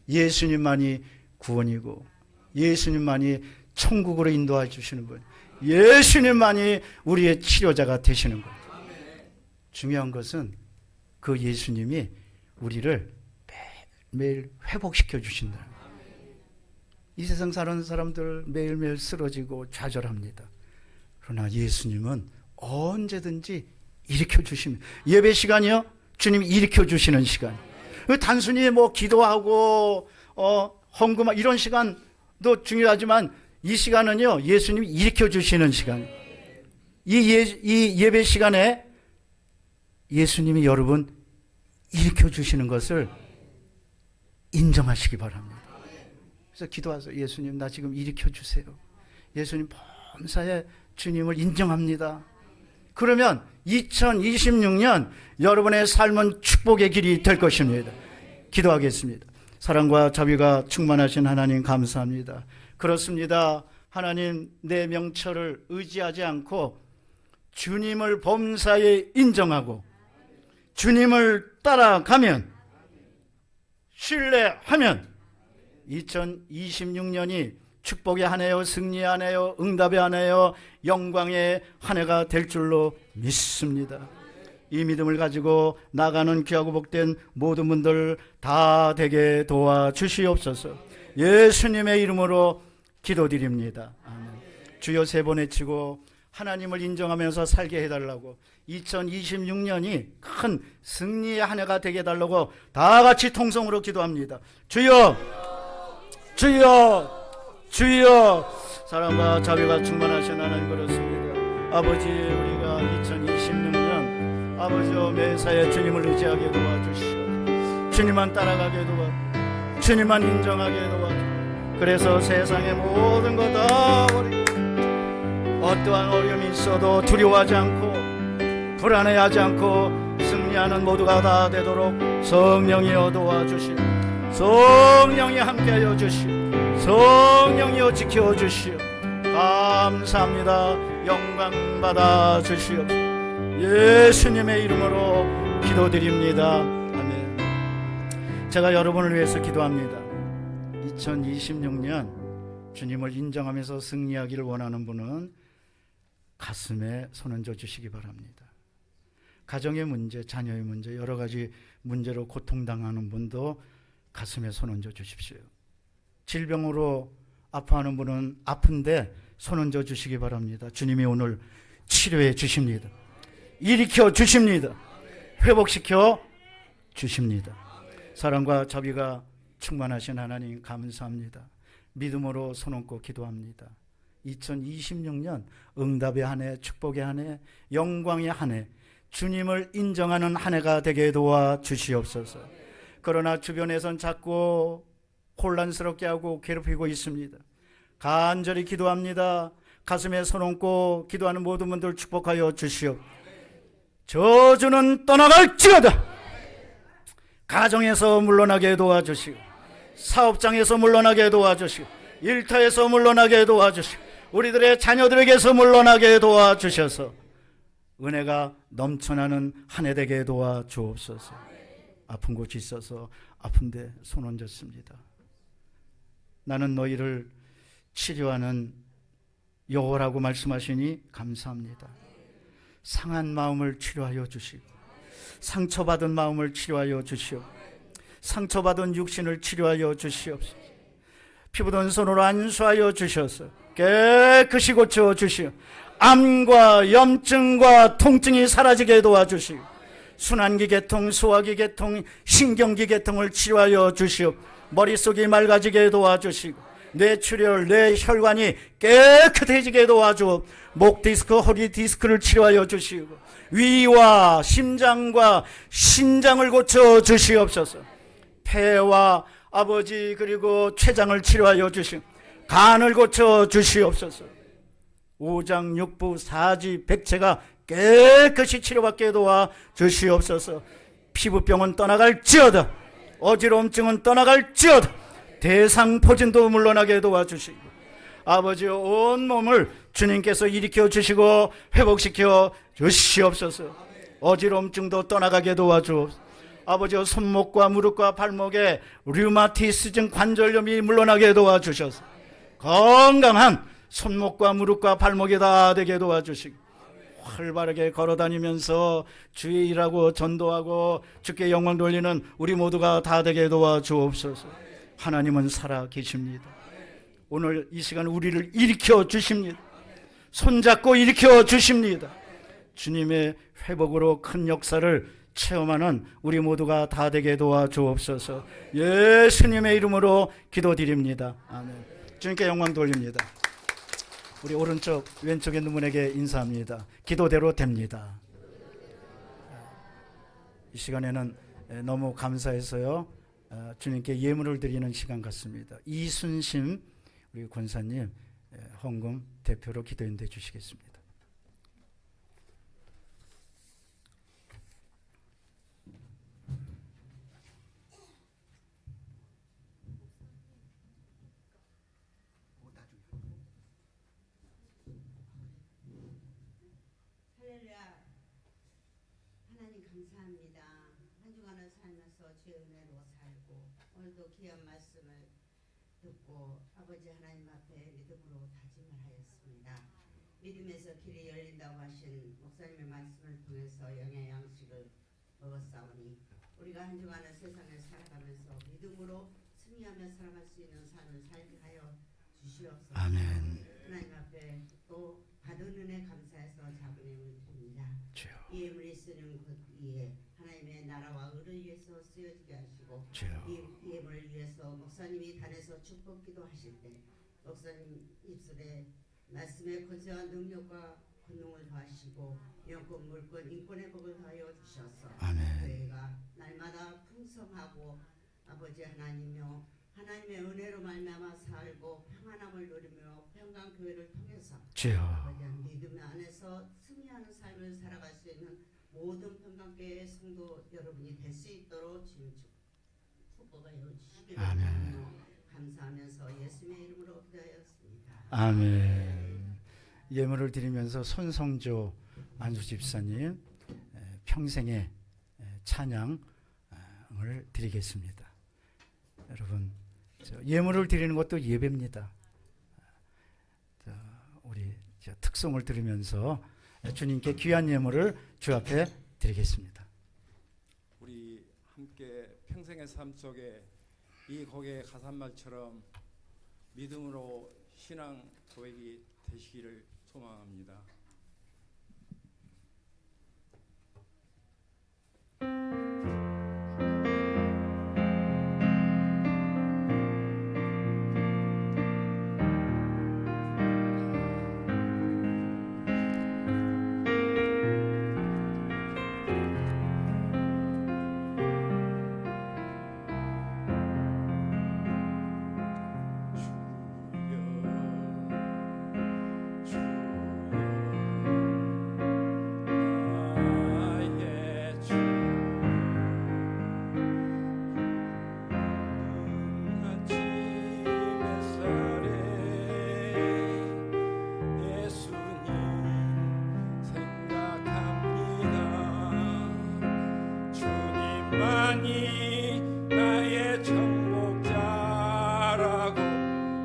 예수님만이 구원이고 예수님만이 천국으로 인도해 주시는 분, 예수님만이 우리의 치료자가 되시는 것. 중요한 것은 그 예수님이 우리를 매일매일 회복시켜 주신다. 이 세상 사는 사람들 매일매일 쓰러지고 좌절합니다. 그러나 예수님은 언제든지 일으켜 주십니다. 예배 시간이요? 주님이 일으켜 주시는 시간. 단순히 뭐 기도하고 헌금하고 이런 시간도 중요하지만 이 시간은요, 예수님이 일으켜 주시는 시간. 이 예배 시간에 예수님이 여러분 일으켜 주시는 것을 인정하시기 바랍니다. 그래서 기도하세요. 예수님, 나 지금 일으켜 주세요. 예수님, 범사에 주님을 인정합니다. 그러면 2026년 여러분의 삶은 축복의 길이 될 것입니다. 기도하겠습니다. 사랑과 자비가 충만하신 하나님 감사합니다. 그렇습니다. 하나님, 내 명철을 의지하지 않고 주님을 범사에 인정하고 주님을 따라가면, 신뢰하면 2026년이 축복의 한 해요, 승리의 한 해요, 응답의 한 해요, 영광의 한 해가 될 줄로 믿습니다. 이 믿음을 가지고 나가는 귀하고 복된 모든 분들 다 되게 도와주시옵소서. 예수님의 이름으로 기도드립니다. 아멘. 주여 세 번 외치고 하나님을 인정하면서 살게 해달라고, 2026년이 큰 승리의 한 해가 되게 해달라고 다 같이 통성으로 기도합니다. 주여, 주여, 주여. 사랑과 자비가 충만하신 하나님, 그렇습니다. 아버지, 우리가 2026년 아버지여 매사에 주님을 의지하게 도와주시오. 주님만 따라가게 도와, 주님만 인정하게 도와. 그래서 세상의 모든 것 다 버리고 어떠한 어려움이 있어도 두려워하지 않고 불안해하지 않고 승리하는 모두가 다 되도록 성령이여 도와주시오. 성령이 함께하여 주시오. 성령이여 지켜주시오. 감사합니다. 영광 받아 주시옵소서. 예수님의 이름으로 기도드립니다. 아멘. 제가 여러분을 위해서 기도합니다. 2026년 주님을 인정하면서 승리하기를 원하는 분은 가슴에 손 얹어 주시기 바랍니다. 가정의 문제, 자녀의 문제, 여러 가지 문제로 고통당하는 분도 가슴에 손 얹어 주십시오. 질병으로 아파하는 분은 아픈데 손 얹어 주시기 바랍니다. 주님이 오늘 치료해 주십니다. 일으켜 주십니다. 회복시켜 주십니다. 사랑과 자비가 충만하신 하나님 감사합니다. 믿음으로 손 얹고 기도합니다. 2026년 응답의 한 해, 축복의 한 해, 영광의 한 해, 주님을 인정하는 한 해가 되게 도와주시옵소서. 그러나 주변에선 자꾸 혼란스럽게 하고 괴롭히고 있습니다. 간절히 기도합니다. 가슴에 손 얹고 기도하는 모든 분들 축복하여 주시오. 저주는 떠나갈지어다. 가정에서 물러나게 도와주시오. 사업장에서 물러나게 도와주시오. 일터에서 물러나게 도와주시오. 우리들의 자녀들에게서 물러나게 도와주셔서 은혜가 넘쳐나는 한 해 되게 도와주옵소서. 아픈 곳이 있어서 아픈데 손 얹었습니다. 나는 너희를 치료하는 여호와라고 말씀하시니 감사합니다. 상한 마음을 치료하여 주시고 상처받은 마음을 치료하여 주시오. 상처받은 육신을 치료하여 주시옵소서. 피부든 손으로 안수하여 주셔서 깨끗이 고쳐 주시오. 암과 염증과 통증이 사라지게 도와주시오. 순환기 계통, 소화기 계통, 신경기 계통을 치료하여 주시오. 머릿속이 맑아지게 도와주시고 뇌출혈, 뇌혈관이 깨끗해지게 도와주어 목 디스크, 허리 디스크를 치료하여 주시고 위와 심장과 신장을 고쳐 주시옵소서. 폐와 아버지 그리고 췌장을 치료하여 주시고 간을 고쳐 주시옵소서. 오장, 육부, 사지, 백체가 깨끗이 치료받게 도와 주시옵소서. 피부병은 떠나갈지어다. 어지러움증은 떠나갈지어다. 대상포진도 물러나게 도와주시고 아버지 온몸을 주님께서 일으켜 주시고 회복시켜 주시옵소서. 어지러움증도 떠나가게 도와주옵소서. 아버지 손목과 무릎과 발목에 류마티스증 관절염이 물러나게 도와주셔서 건강한 손목과 무릎과 발목이 다 되게 도와주시고 활발하게 걸어다니면서 주의 일하고 전도하고 주께 영광 돌리는 우리 모두가 다 되게 도와주옵소서. 하나님은 살아 계십니다. 오늘 이 시간 우리를 일으켜 주십니다. 손잡고 일으켜 주십니다. 주님의 회복으로 큰 역사를 체험하는 우리 모두가 다 되게 도와주옵소서. 예수님의 이름으로 기도드립니다. 아멘. 주님께 영광 돌립니다. 우리 오른쪽 왼쪽에 있는 분에게 인사합니다. 기도대로 됩니다. 이 시간에는 너무 감사해서요, 주님께 예물을 드리는 시간 같습니다. 이순심 우리 권사님 헌금 대표로 기도인도해 주시겠습니다. 할렐루야. 하나님 감사합니다. 한 주간을 살면서 주의 은혜로 살고 오늘도 귀한 말씀을 듣고 아버지 하나님 앞에 믿음으로 다짐을 하였습니다. 믿음에서 길이 열린다고 하신 목사님의 말씀을 통해서 영의 양식을 먹었사오니 우리가 한 주간을 세상에 살아가면서 믿음으로 승리하며 살아갈 수 있는 삶을 살게 하여 주시옵소서. 아멘. 하나님 앞에 또 받은 은혜 감사해서 작은 예물 드립니다. 주여. 이 예물이 쓰는 것 위에 하나님의 나라와 의를 위해서 쓰여지게 하시고 주여. 이 예물을 위해서 목사님이 단에서 축복 기도하실 때 목사님 입술에 말씀의 거저한 능력과 권능을 더하시고 영권 물권 인권의 복을 더하여 주셔서 아멘. 저희가 날마다 풍성하고 아버지 하나님이여 하나님의 은혜로 말미암아 살고 평안함을 누리며 평강교회를 통해서 주여. 아버지 믿음 안에서 승리하는 삶을 살아갈 수 있는 모든 평강교회 성도 여러분이 될 수 있도록 주님 축복하여 주시기를 바라며 감사하면서 예수님의 이름으로 기도하였습니다. 아멘. 예물을 드리면서 손성조 안수 집사님 평생의 찬양을 드리겠습니다. 여러분, 예물을 드리는 것도 예배입니다. 우리 특송을 들으면서 주님께 귀한 예물을 주 앞에 드리겠습니다. 우리 함께 평생의 삶 속에 이 곡의 가사말처럼 믿음으로 신앙 고백이 되시기를 소망합니다. 나의 정복자라고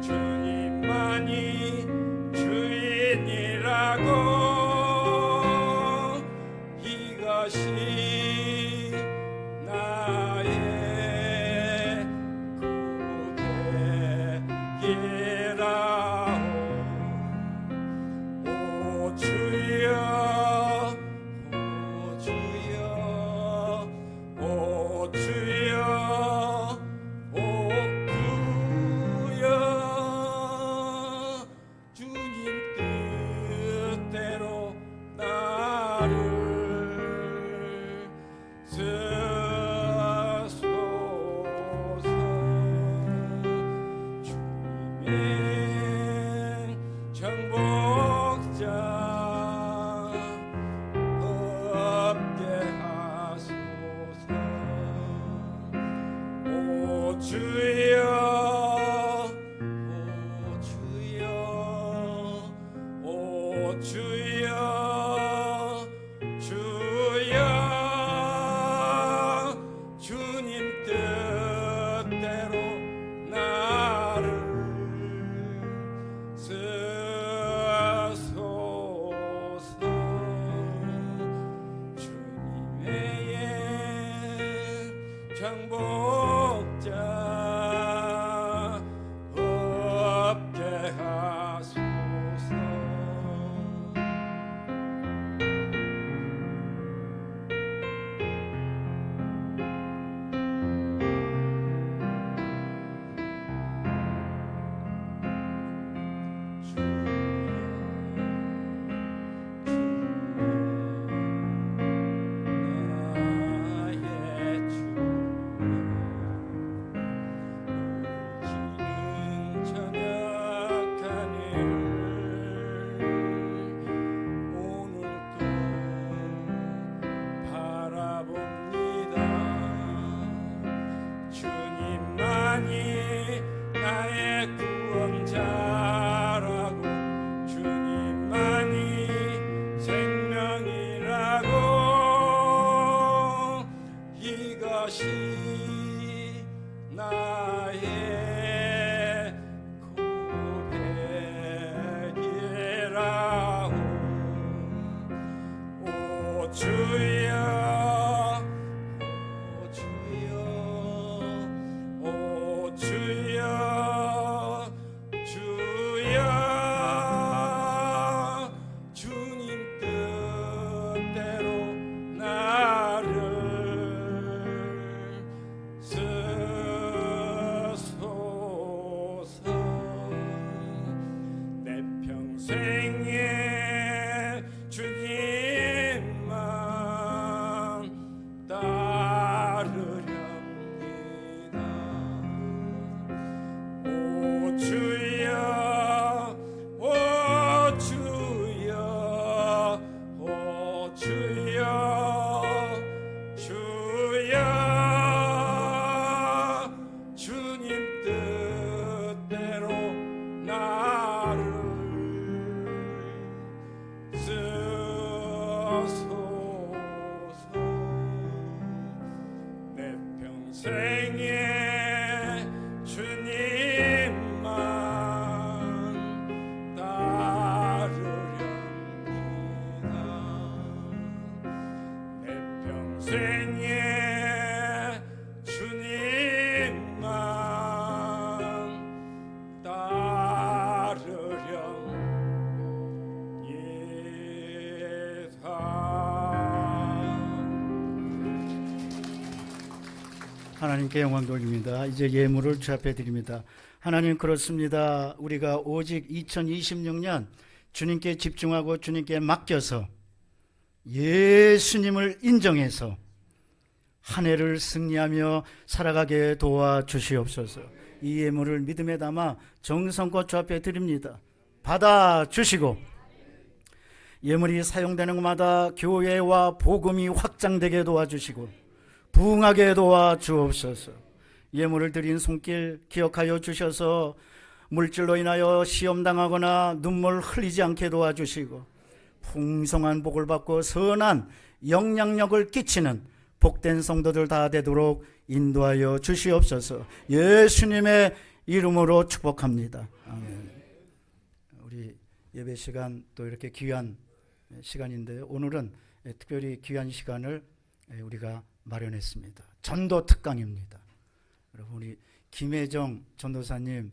주님만이 주인이라고 이것이 나의 고백이라오. 오 주여 오 주여 오 주여 오 주여 주님 뜻대로 나를 쓰소서. 주님의 정복자 없게 하소서. 오 주여 오 주여 오 주여 주여 주님 뜻대로 나를 쓰소서. 주님의 정복자 없게 하소서. 생에 주님만 따르렵니다. 오 주여 오 주여 오 주여 주여 주님 뜻대로 나를 쓰소서. 내 평생에 주님만 따르렵니다. 내 평생에 주님만 하나님께 영광 돌립니다. 이제 예물을 주 앞에 드립니다. 하나님, 그렇습니다. 우리가 오직 2026년 주님께 집중하고 주님께 맡겨서 예수님을 인정해서 한 해를 승리하며 살아가게 도와주시옵소서. 이 예물을 믿음에 담아 정성껏 주 앞에 드립니다. 받아주시고 예물이 사용되는 곳마다 교회와 복음이 확장되게 도와주시고 부흥하게 도와주옵소서. 예물을 드린 손길 기억하여 주셔서 물질로 인하여 시험당하거나 눈물 흘리지 않게 도와주시고 풍성한 복을 받고 선한 영향력을 끼치는 복된 성도들 다 되도록 인도하여 주시옵소서. 예수님의 이름으로 축복합니다. 아멘. 우리 예배 시간 또 이렇게 귀한 시간인데요. 오늘은 특별히 귀한 시간을 우리가 마련했습니다. 전도 특강입니다. 여러분, 우리 김혜정 전도사님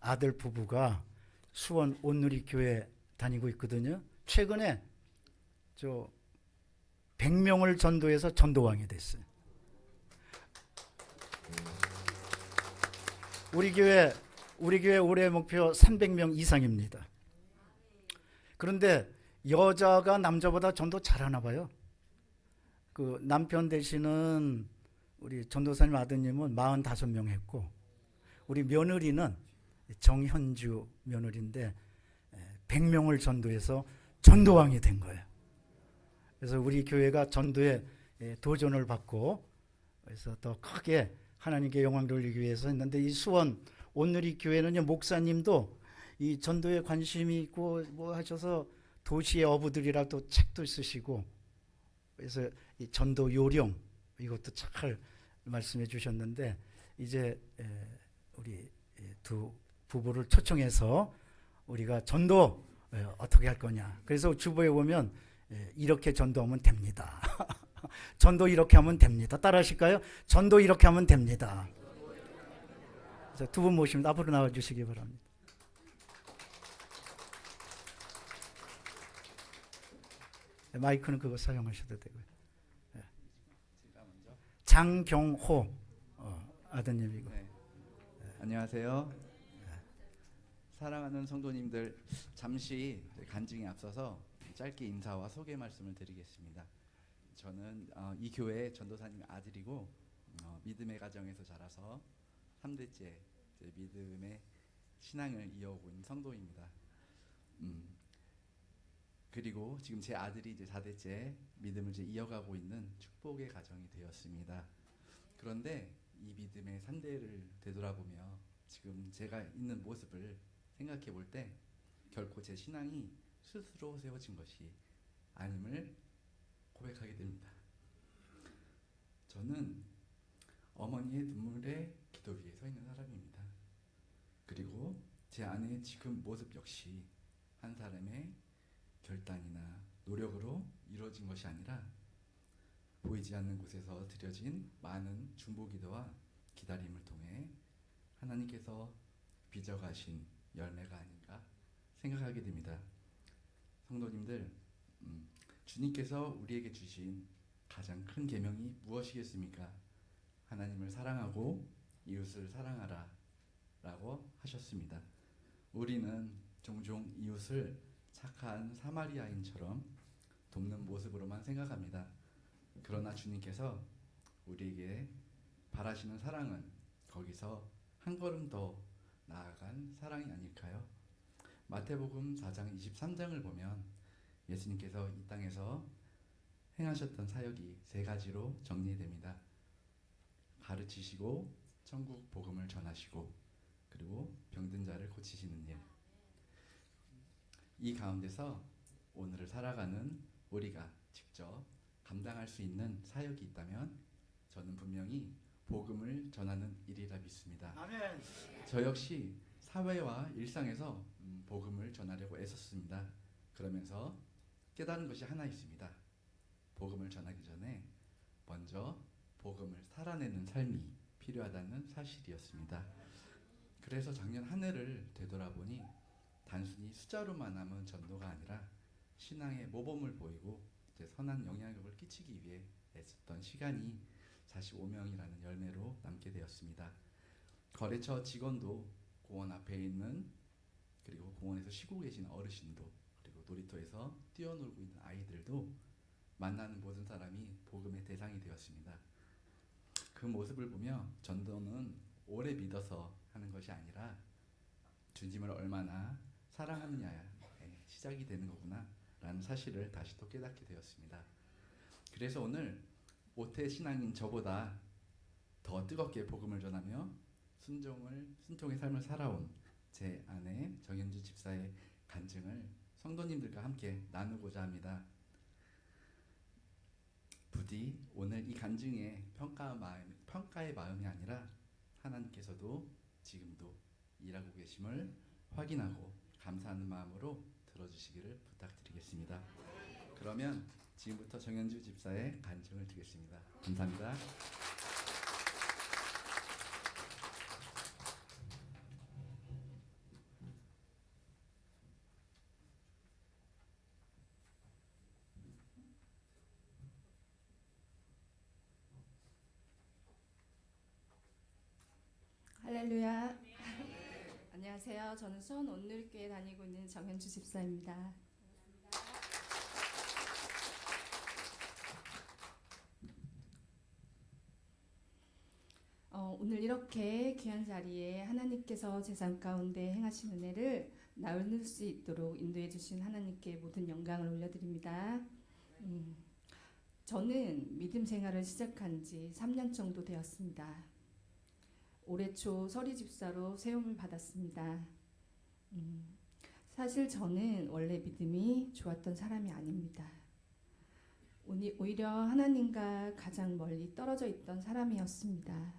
아들 부부가 수원 온누리 교회 다니고 있거든요. 최근에 100명을 전도해서 전도왕이 됐어요. 우리 교회 올해 목표 300명 이상입니다. 그런데 여자가 남자보다 전도 잘하나 봐요. 그 남편 되시는 우리 전도사님 아드님은 45명 했고, 우리 며느리는 정현주 며느리인데 100명을 전도해서 전도왕이 된 거예요. 그래서 우리 교회가 전도에 도전을 받고, 그래서 더 크게 하나님께 영광 돌리기 위해서 했는데, 이 수원 온누리 교회는요, 목사님도 이 전도에 관심이 있고 뭐 하셔서 도시의 어부들이라 또 책도 쓰시고, 그래서 이 전도 요령 이것도 잘 말씀해 주셨는데, 이제 우리 두 부부를 초청해서 우리가 전도 어떻게 할 거냐. 그래서 주보에 보면 이렇게 전도하면 됩니다. 전도 이렇게 하면 됩니다. 따라 하실까요? 전도 이렇게 하면 됩니다. 두 분 모십니다. 앞으로 나와 주시기 바랍니다. 마이크는 그거 사용하셔도 되고요. 장경호 아드님이고. 네. 안녕하세요. 사랑하는 성도님들, 잠시 간증에 앞서서 짧게 인사와 소개 말씀을 드리겠습니다. 저는 이 교회 전도사님 아들이고 믿음의 가정에서 자라서 3대째 믿음의 신앙을 이어오고 있는 성도입니다. 그리고 지금 제 아들이 이제 4대째 믿음을 이제 이어가고 있는 축복의 가정이 되었습니다. 그런데 이 믿음의 3대를 되돌아보며 지금 제가 있는 모습을 생각해 볼 때 결코 제 신앙이 스스로 세워진 것이 아님을 고백하게 됩니다. 저는 어머니의 눈물의 기도 위에 서 있는 사람입니다. 그리고 제 아내의 지금 모습 역시 한 사람의 결단이나 노력으로 이루어진 것이 아니라 보이지 않는 곳에서 드려진 많은 중보기도와 기다림을 통해 하나님께서 빚어가신 열매가 아닌가 생각하게 됩니다. 성도님들, 주님께서 우리에게 주신 가장 큰 계명이 무엇이겠습니까? 하나님을 사랑하고 이웃을 사랑하라 라고 하셨습니다. 우리는 종종 이웃을 착한 사마리아인처럼 돕는 모습으로만 생각합니다. 그러나 주님께서 우리에게 바라시는 사랑은 거기서 한 걸음 더 나아간 사랑이 아닐까요? 마태복음 4장 23장을 보면 예수님께서 이 땅에서 행하셨던 사역이 세 가지로 정리됩니다. 가르치시고 천국 복음을 전하시고 그리고 병든 자를 고치시는 일. 이 가운데서 오늘을 살아가는 우리가 직접 감당할 수 있는 사역이 있다면 저는 분명히 복음을 전하는 일이라 믿습니다. 아멘. 저 역시 사회와 일상에서 복음을 전하려고 애썼습니다. 그러면서 깨달은 것이 하나 있습니다. 복음을 전하기 전에 먼저 복음을 살아내는 삶이 필요하다는 사실이었습니다. 그래서 작년 한 해를 되돌아보니 단순히 숫자로만 남은 전도가 아니라 신앙의 모범을 보이고 선한 영향력을 끼치기 위해 애썼던 시간이 45명이라는 열매로 남게 되었습니다. 거래처 직원도 공원 앞에 있는 그리고 공원에서 쉬고 계신 어르신도 그리고 놀이터에서 뛰어놀고 있는 아이들도 만나는 모든 사람이 복음의 대상이 되었습니다. 그 모습을 보며 전도는 오래 믿어서 하는 것이 아니라 주님을 얼마나 사랑하느냐에 시작이 되는 거구나 라는 사실을 다시 또 깨닫게 되었습니다. 그래서 오늘 모태 신앙인 저보다 더 뜨겁게 복음을 전하며 순종의 삶을 살아온 제 아내 정현주 집사의 간증을 성도님들과 함께 나누고자 합니다. 부디 오늘 이 간증에 평가의 마음이 아니라 하나님께서도 지금도 일하고 계심을 확인하고 감사하는 마음으로 들어주시기를 부탁드리겠습니다. 그러면 지금부터 정현주 집사의 간증을 드리겠습니다. 감사합니다. 할렐루야. 안녕하세요. 저는 수원 온누리교회 다니고 있는 정현주 집사입니다. 오늘 이렇게 귀한 자리에 하나님께서 제 삶 가운데 행하신 은혜를 나눌 수 있도록 인도해 주신 하나님께 모든 영광을 올려드립니다. 저는 믿음 생활을 시작한 지 3년 정도 되었습니다. 올해 초 서리 집사로 세움을 받았습니다. 사실 저는 원래 믿음이 좋았던 사람이 아닙니다. 오히려 하나님과 가장 멀리 떨어져 있던 사람이었습니다.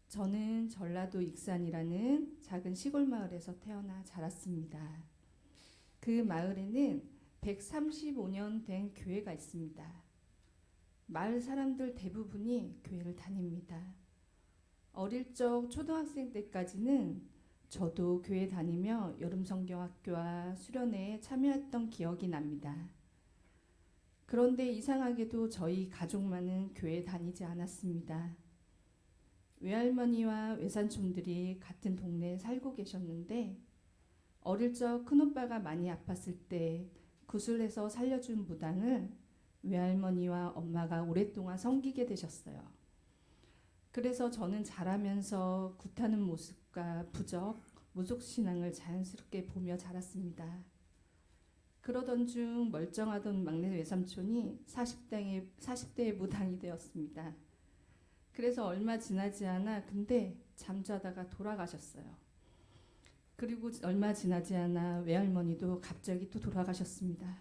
저는 전라도 익산이라는 작은 시골 마을에서 태어나 자랐습니다. 그 마을에는 135년 된 교회가 있습니다. 마을 사람들 대부분이 교회를 다닙니다. 어릴 적 초등학생 때까지는 저도 교회 다니며 여름 성경학교와 수련회에 참여했던 기억이 납니다. 그런데 이상하게도 저희 가족만은 교회 다니지 않았습니다. 외할머니와 외삼촌들이 같은 동네에 살고 계셨는데 어릴 적 큰오빠가 많이 아팠을 때 구슬해서 살려준 무당을 외할머니와 엄마가 오랫동안 섬기게 되셨어요. 그래서 저는 자라면서 굿하는 모습과 부적, 무속신앙을 자연스럽게 보며 자랐습니다. 그러던 중 멀쩡하던 막내 외삼촌이 40대의 무당이 되었습니다. 그래서 얼마 지나지 않아 근데 잠자다가 돌아가셨어요. 그리고 얼마 지나지 않아 외할머니도 갑자기 또 돌아가셨습니다.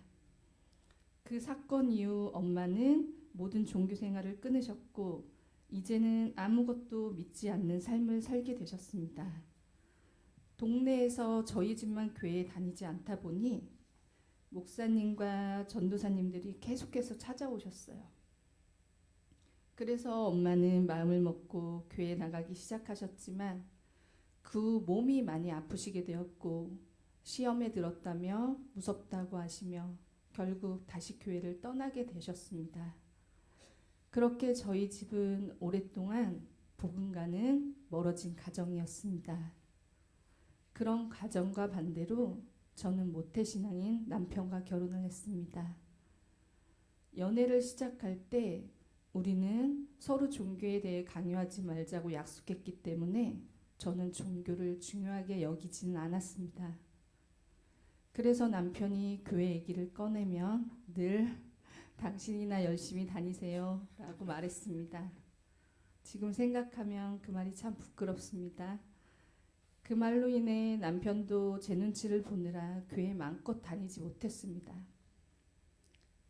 그 사건 이후 엄마는 모든 종교 생활을 끊으셨고 이제는 아무것도 믿지 않는 삶을 살게 되셨습니다. 동네에서 저희 집만 교회에 다니지 않다 보니 목사님과 전도사님들이 계속해서 찾아오셨어요. 그래서 엄마는 마음을 먹고 교회에 나가기 시작하셨지만 그 몸이 많이 아프시게 되었고 시험에 들었다며 무섭다고 하시며 결국 다시 교회를 떠나게 되셨습니다. 그렇게 저희 집은 오랫동안 복음과는 멀어진 가정이었습니다. 그런 가정과 반대로 저는 모태신앙인 남편과 결혼을 했습니다. 연애를 시작할 때 우리는 서로 종교에 대해 강요하지 말자고 약속했기 때문에 저는 종교를 중요하게 여기지는 않았습니다. 그래서 남편이 교회 얘기를 꺼내면 늘 당신이나 열심히 다니세요 라고 말했습니다. 지금 생각하면 그 말이 참 부끄럽습니다. 그 말로 인해 남편도 제 눈치를 보느라 교회 마음껏 다니지 못했습니다.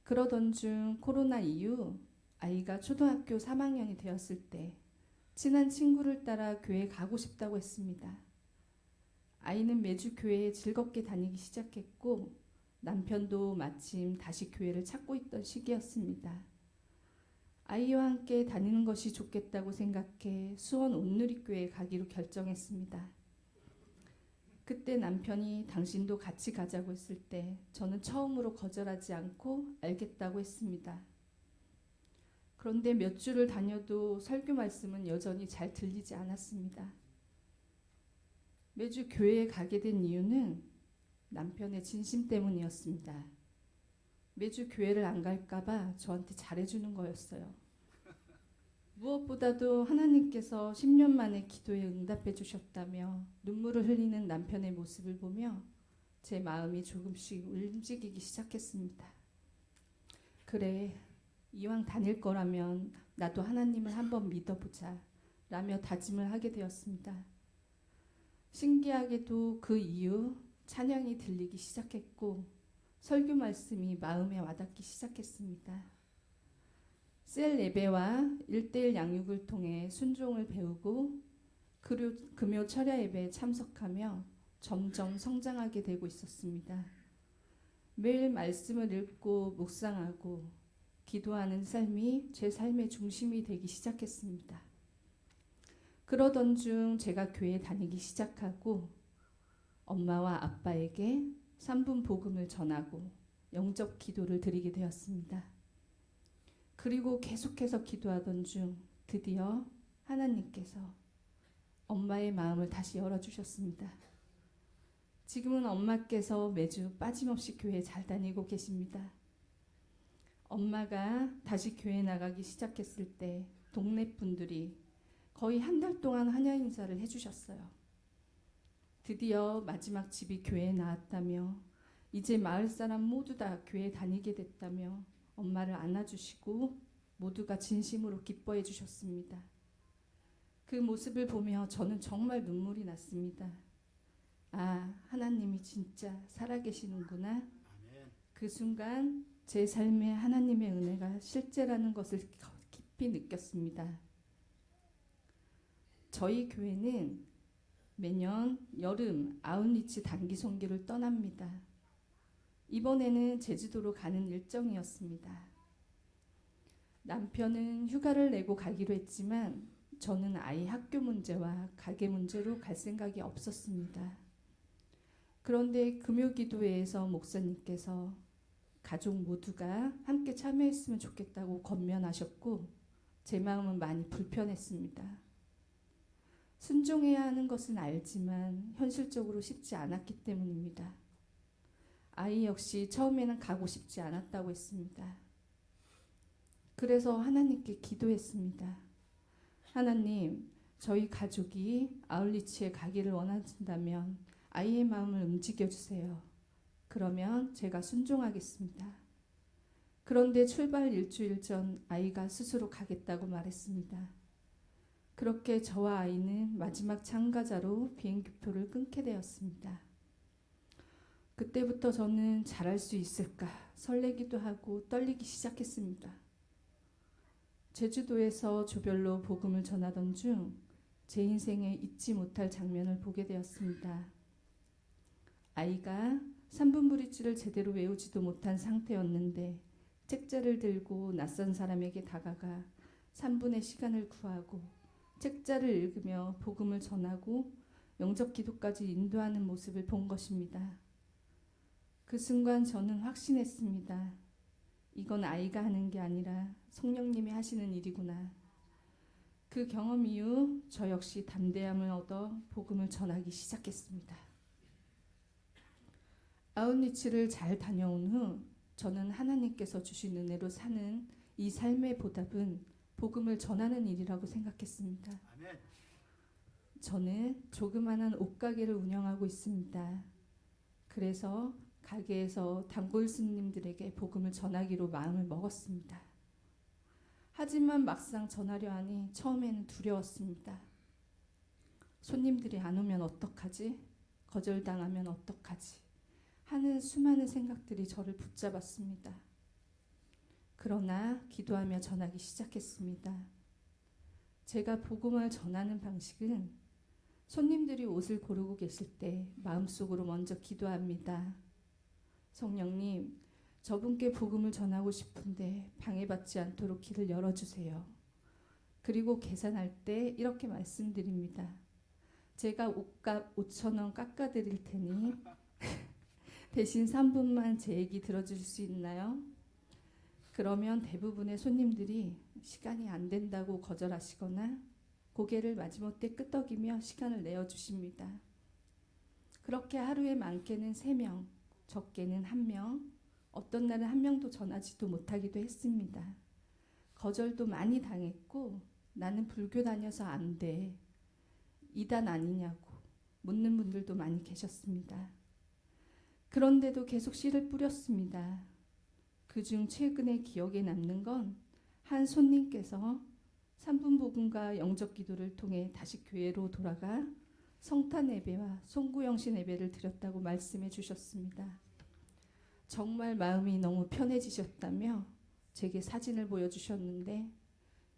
그러던 중 코로나 이후 아이가 초등학교 3학년이 되었을 때 친한 친구를 따라 교회에 가고 싶다고 했습니다. 아이는 매주 교회에 즐겁게 다니기 시작했고 남편도 마침 다시 교회를 찾고 있던 시기였습니다. 아이와 함께 다니는 것이 좋겠다고 생각해 수원 온누리교회에 가기로 결정했습니다. 그때 남편이 당신도 같이 가자고 했을 때 저는 처음으로 거절하지 않고 알겠다고 했습니다. 그런데 몇 주를 다녀도 설교 말씀은 여전히 잘 들리지 않았습니다. 매주 교회에 가게 된 이유는 남편의 진심 때문이었습니다. 매주 교회를 안 갈까봐 저한테 잘해주는 거였어요. 무엇보다도 하나님께서 10년 만에 기도에 응답해 주셨다며 눈물을 흘리는 남편의 모습을 보며 제 마음이 조금씩 움직이기 시작했습니다. 그래, 이왕 다닐 거라면 나도 하나님을 한번 믿어보자 라며 다짐을 하게 되었습니다. 신기하게도 그 이후 찬양이 들리기 시작했고 설교 말씀이 마음에 와닿기 시작했습니다. 셀 예배와 1:1 양육을 통해 순종을 배우고 금요 철야 예배에 참석하며 점점 성장하게 되고 있었습니다. 매일 말씀을 읽고 묵상하고 기도하는 삶이 제 삶의 중심이 되기 시작했습니다. 그러던 중 제가 교회에 다니기 시작하고 엄마와 아빠에게 3분 복음을 전하고 영접 기도를 드리게 되었습니다. 그리고 계속해서 기도하던 중 드디어 하나님께서 엄마의 마음을 다시 열어주셨습니다. 지금은 엄마께서 매주 빠짐없이 교회에 잘 다니고 계십니다. 엄마가 다시 교회 나가기 시작했을 때 동네 분들이 거의 한 달 동안 환영 인사를 해주셨어요. 드디어 마지막 집이 교회에 나왔다며 이제 마을 사람 모두 다 교회에 다니게 됐다며 엄마를 안아주시고 모두가 진심으로 기뻐해 주셨습니다. 그 모습을 보며 저는 정말 눈물이 났습니다. 아, 하나님이 진짜 살아계시는구나. 그 순간 제 삶에 하나님의 은혜가 실제라는 것을 깊이 느꼈습니다. 저희 교회는 매년 여름 아웃리치 단기 선교를 떠납니다. 이번에는 제주도로 가는 일정이었습니다. 남편은 휴가를 내고 가기로 했지만 저는 아이 학교 문제와 가게 문제로 갈 생각이 없었습니다. 그런데 금요기도회에서 목사님께서 가족 모두가 함께 참여했으면 좋겠다고 권면하셨고 제 마음은 많이 불편했습니다. 순종해야 하는 것은 알지만 현실적으로 쉽지 않았기 때문입니다. 아이 역시 처음에는 가고 싶지 않았다고 했습니다. 그래서 하나님께 기도했습니다. 하나님, 저희 가족이 아울리치에 가기를 원하신다면 아이의 마음을 움직여주세요. 그러면 제가 순종하겠습니다. 그런데 출발 일주일 전 아이가 스스로 가겠다고 말했습니다. 그렇게 저와 아이는 마지막 참가자로 비행기표를 끊게 되었습니다. 그때부터 저는 잘할 수 있을까 설레기도 하고 떨리기 시작했습니다. 제주도에서 조별로 복음을 전하던 중 제 인생에 잊지 못할 장면을 보게 되었습니다. 아이가 3분 브릿지를 제대로 외우지도 못한 상태였는데 책자를 들고 낯선 사람에게 다가가 3분의 시간을 구하고 책자를 읽으며 복음을 전하고 영접 기도까지 인도하는 모습을 본 것입니다. 그 순간 저는 확신했습니다. 이건 아이가 하는 게 아니라 성령님이 하시는 일이구나. 그 경험 이후 저 역시 담대함을 얻어 복음을 전하기 시작했습니다. 아웃리치를 잘 다녀온 후 저는 하나님께서 주신 은혜로 사는 이 삶의 보답은 복음을 전하는 일이라고 생각했습니다. 아멘. 저는 조그마한 옷가게를 운영하고 있습니다. 그래서 가게에서 단골 손님들에게 복음을 전하기로 마음을 먹었습니다. 하지만 막상 전하려 하니 처음에는 두려웠습니다. 손님들이 안 오면 어떡하지? 거절당하면 어떡하지? 하는 수많은 생각들이 저를 붙잡았습니다. 그러나 기도하며 전하기 시작했습니다. 제가 복음을 전하는 방식은 손님들이 옷을 고르고 계실 때 마음속으로 먼저 기도합니다. 성령님, 저분께 복음을 전하고 싶은데 방해받지 않도록 길을 열어주세요. 그리고 계산할 때 이렇게 말씀드립니다. 제가 옷값 5,000원 깎아드릴 테니 대신 3분만 제 얘기 들어주실 수 있나요? 그러면 대부분의 손님들이 시간이 안 된다고 거절하시거나 고개를 마지못해 끄덕이며 시간을 내어주십니다. 그렇게 하루에 많게는 3명, 적게는 1명, 어떤 날은 1명도 전하지도 못하기도 했습니다. 거절도 많이 당했고 나는 불교 다녀서 안 돼. 이단 아니냐고 묻는 분들도 많이 계셨습니다. 그런데도 계속 씨를 뿌렸습니다. 그중 최근에 기억에 남는 건 한 손님께서 3분 복음과 영접 기도를 통해 다시 교회로 돌아가 성탄 예배와 송구영신 예배를 드렸다고 말씀해 주셨습니다. 정말 마음이 너무 편해지셨다며 제게 사진을 보여주셨는데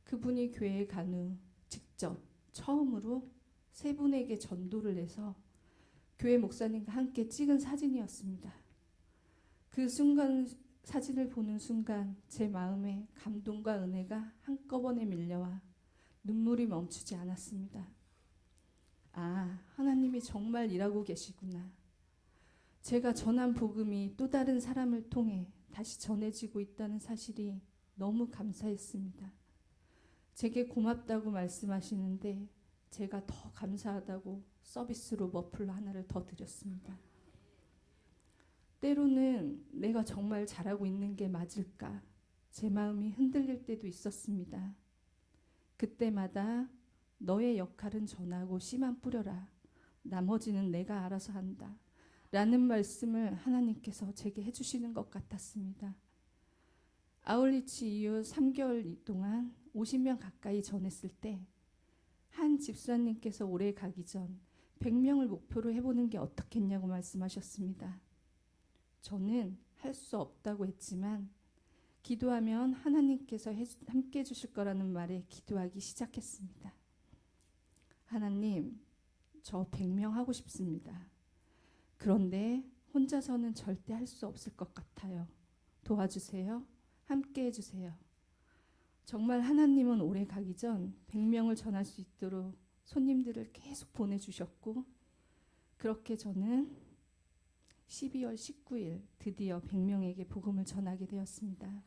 그분이 교회에 간 후 직접 처음으로 3분에게 전도를 해서 교회 목사님과 함께 찍은 사진이었습니다. 그 순간 사진을 보는 순간 제 마음에 감동과 은혜가 한꺼번에 밀려와 눈물이 멈추지 않았습니다. 아, 하나님이 정말 일하고 계시구나. 제가 전한 복음이 또 다른 사람을 통해 다시 전해지고 있다는 사실이 너무 감사했습니다. 제게 고맙다고 말씀하시는데 제가 더 감사하다고 서비스로 머플러 하나를 더 드렸습니다. 때로는 내가 정말 잘하고 있는 게 맞을까? 제 마음이 흔들릴 때도 있었습니다. 그때마다 너의 역할은 전하고 씨만 뿌려라. 나머지는 내가 알아서 한다. 라는 말씀을 하나님께서 제게 해주시는 것 같았습니다. 아울리치 이후 3개월 동안 50명 가까이 전했을 때 한 집사님께서 올해 가기 전 100명을 목표로 해보는 게 어떻겠냐고 말씀하셨습니다. 저는 할 수 없다고 했지만 기도하면 하나님께서 함께 해주실 거라는 말에 기도하기 시작했습니다. 하나님, 저 100명 하고 싶습니다. 그런데 혼자서는 절대 할 수 없을 것 같아요. 도와주세요. 함께 해주세요. 정말 하나님은 올해 가기 전 100명을 전할 수 있도록 손님들을 계속 보내주셨고 그렇게 저는 12월 19일 드디어 100명에게 복음을 전하게 되었습니다.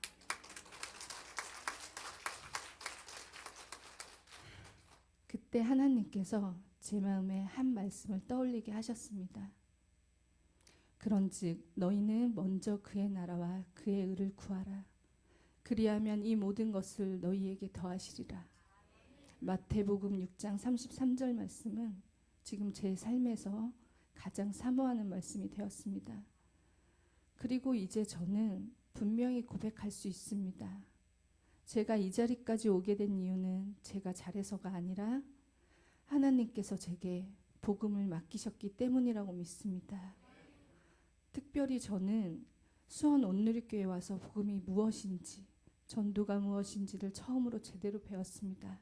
그때 하나님께서 제 마음에 한 말씀을 떠올리게 하셨습니다. 그런즉 너희는 먼저 그의 나라와 그의 의를 구하라. 그리하면 이 모든 것을 너희에게 더하시리라. 마태복음 6장 33절 말씀은 지금 제 삶에서 가장 사모하는 말씀이 되었습니다. 그리고 이제 저는 분명히 고백할 수 있습니다. 제가 이 자리까지 오게 된 이유는 제가 잘해서가 아니라 하나님께서 제게 복음을 맡기셨기 때문이라고 믿습니다. 특별히 저는 수원 온누리교회에 와서 복음이 무엇인지, 전도가 무엇인지를 처음으로 제대로 배웠습니다.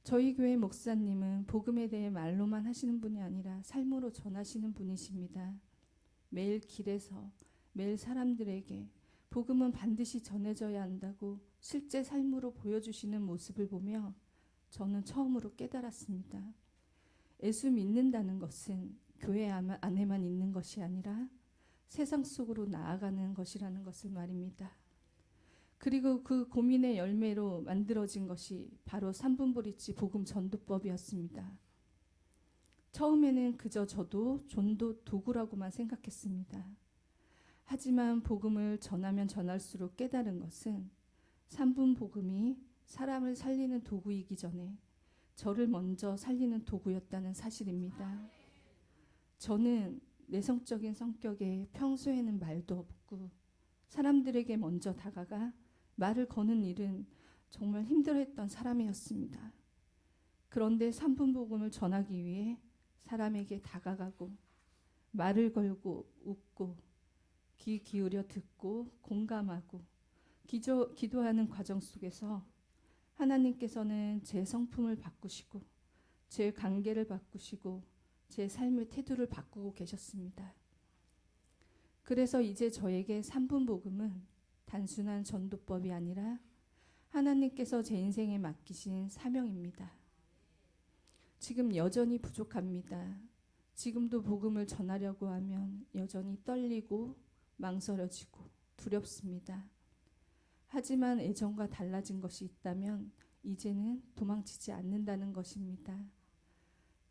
저희 교회 목사님은 복음에 대해 말로만 하시는 분이 아니라 삶으로 전하시는 분이십니다. 매일 길에서 매일 사람들에게 복음은 반드시 전해져야 한다고 실제 삶으로 보여주시는 모습을 보며 저는 처음으로 깨달았습니다. 예수 믿는다는 것은 교회 안에만 있는 것이 아니라 세상 속으로 나아가는 것이라는 것을 말입니다. 그리고 그 고민의 열매로 만들어진 것이 바로 3분 브릿지 복음 전도법이었습니다. 처음에는 그저 저도 전도 도구라고만 생각했습니다. 하지만 복음을 전하면 전할수록 깨달은 것은 산분 복음이 사람을 살리는 도구이기 전에 저를 먼저 살리는 도구였다는 사실입니다. 저는 내성적인 성격에 평소에는 말도 없고 사람들에게 먼저 다가가 말을 거는 일은 정말 힘들어했던 사람이었습니다. 그런데 산분 복음을 전하기 위해 사람에게 다가가고 말을 걸고 웃고 귀 기울여 듣고 공감하고 기도하는 과정 속에서 하나님께서는 제 성품을 바꾸시고 제 관계를 바꾸시고 제 삶의 태도를 바꾸고 계셨습니다. 그래서 이제 저에게 산분 복음은 단순한 전도법이 아니라 하나님께서 제 인생에 맡기신 사명입니다. 지금 여전히 부족합니다. 지금도 복음을 전하려고 하면 여전히 떨리고 망설여지고 두렵습니다. 하지만 예전과 달라진 것이 있다면 이제는 도망치지 않는다는 것입니다.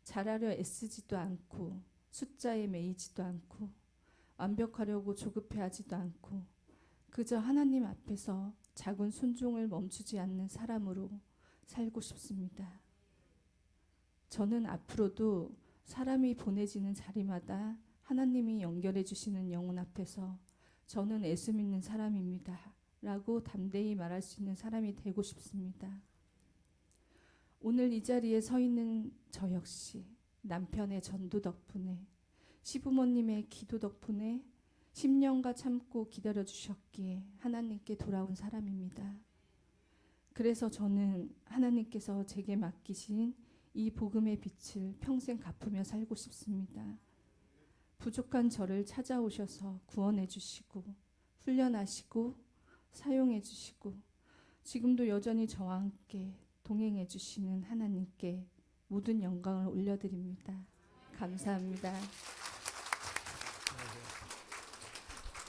잘하려 애쓰지도 않고 숫자에 매이지도 않고 완벽하려고 조급해하지도 않고 그저 하나님 앞에서 작은 순종을 멈추지 않는 사람으로 살고 싶습니다. 저는 앞으로도 사람이 보내지는 자리마다 하나님이 연결해 주시는 영혼 앞에서 저는 예수 믿는 사람입니다 라고 담대히 말할 수 있는 사람이 되고 싶습니다. 오늘 이 자리에 서 있는 저 역시 남편의 전도 덕분에 시부모님의 기도 덕분에 10년간 참고 기다려주셨기에 하나님께 돌아온 사람입니다. 그래서 저는 하나님께서 제게 맡기신 이 복음의 빛을 평생 갚으며 살고 싶습니다. 부족한 저를 찾아오셔서 구원해 주시고 훈련하시고 사용해 주시고 지금도 여전히 저와 함께 동행해 주시는 하나님께 모든 영광을 올려드립니다. 감사합니다.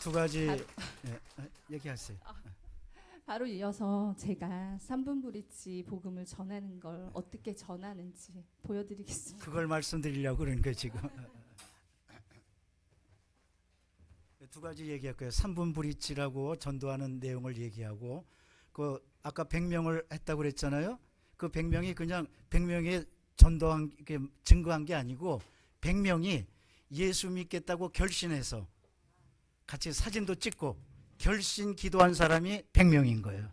두 가지 얘기하세요. 바로 이어서 제가 삼분브릿지 복음을 전하는 걸 어떻게 전하는지 보여드리겠습니다. 그걸 말씀드리려고 그러는 거예요 지금. 두 가지 얘기할 거예요. 3분 브릿지라고 전도하는 내용을 얘기하고 그 아까 100명을 했다고 그랬잖아요. 그 100명이 그냥 100명의 전도한 게 증거한 게 아니고 100명이 예수 믿겠다고 결심해서 같이 사진도 찍고 결심 기도한 사람이 100명인 거예요.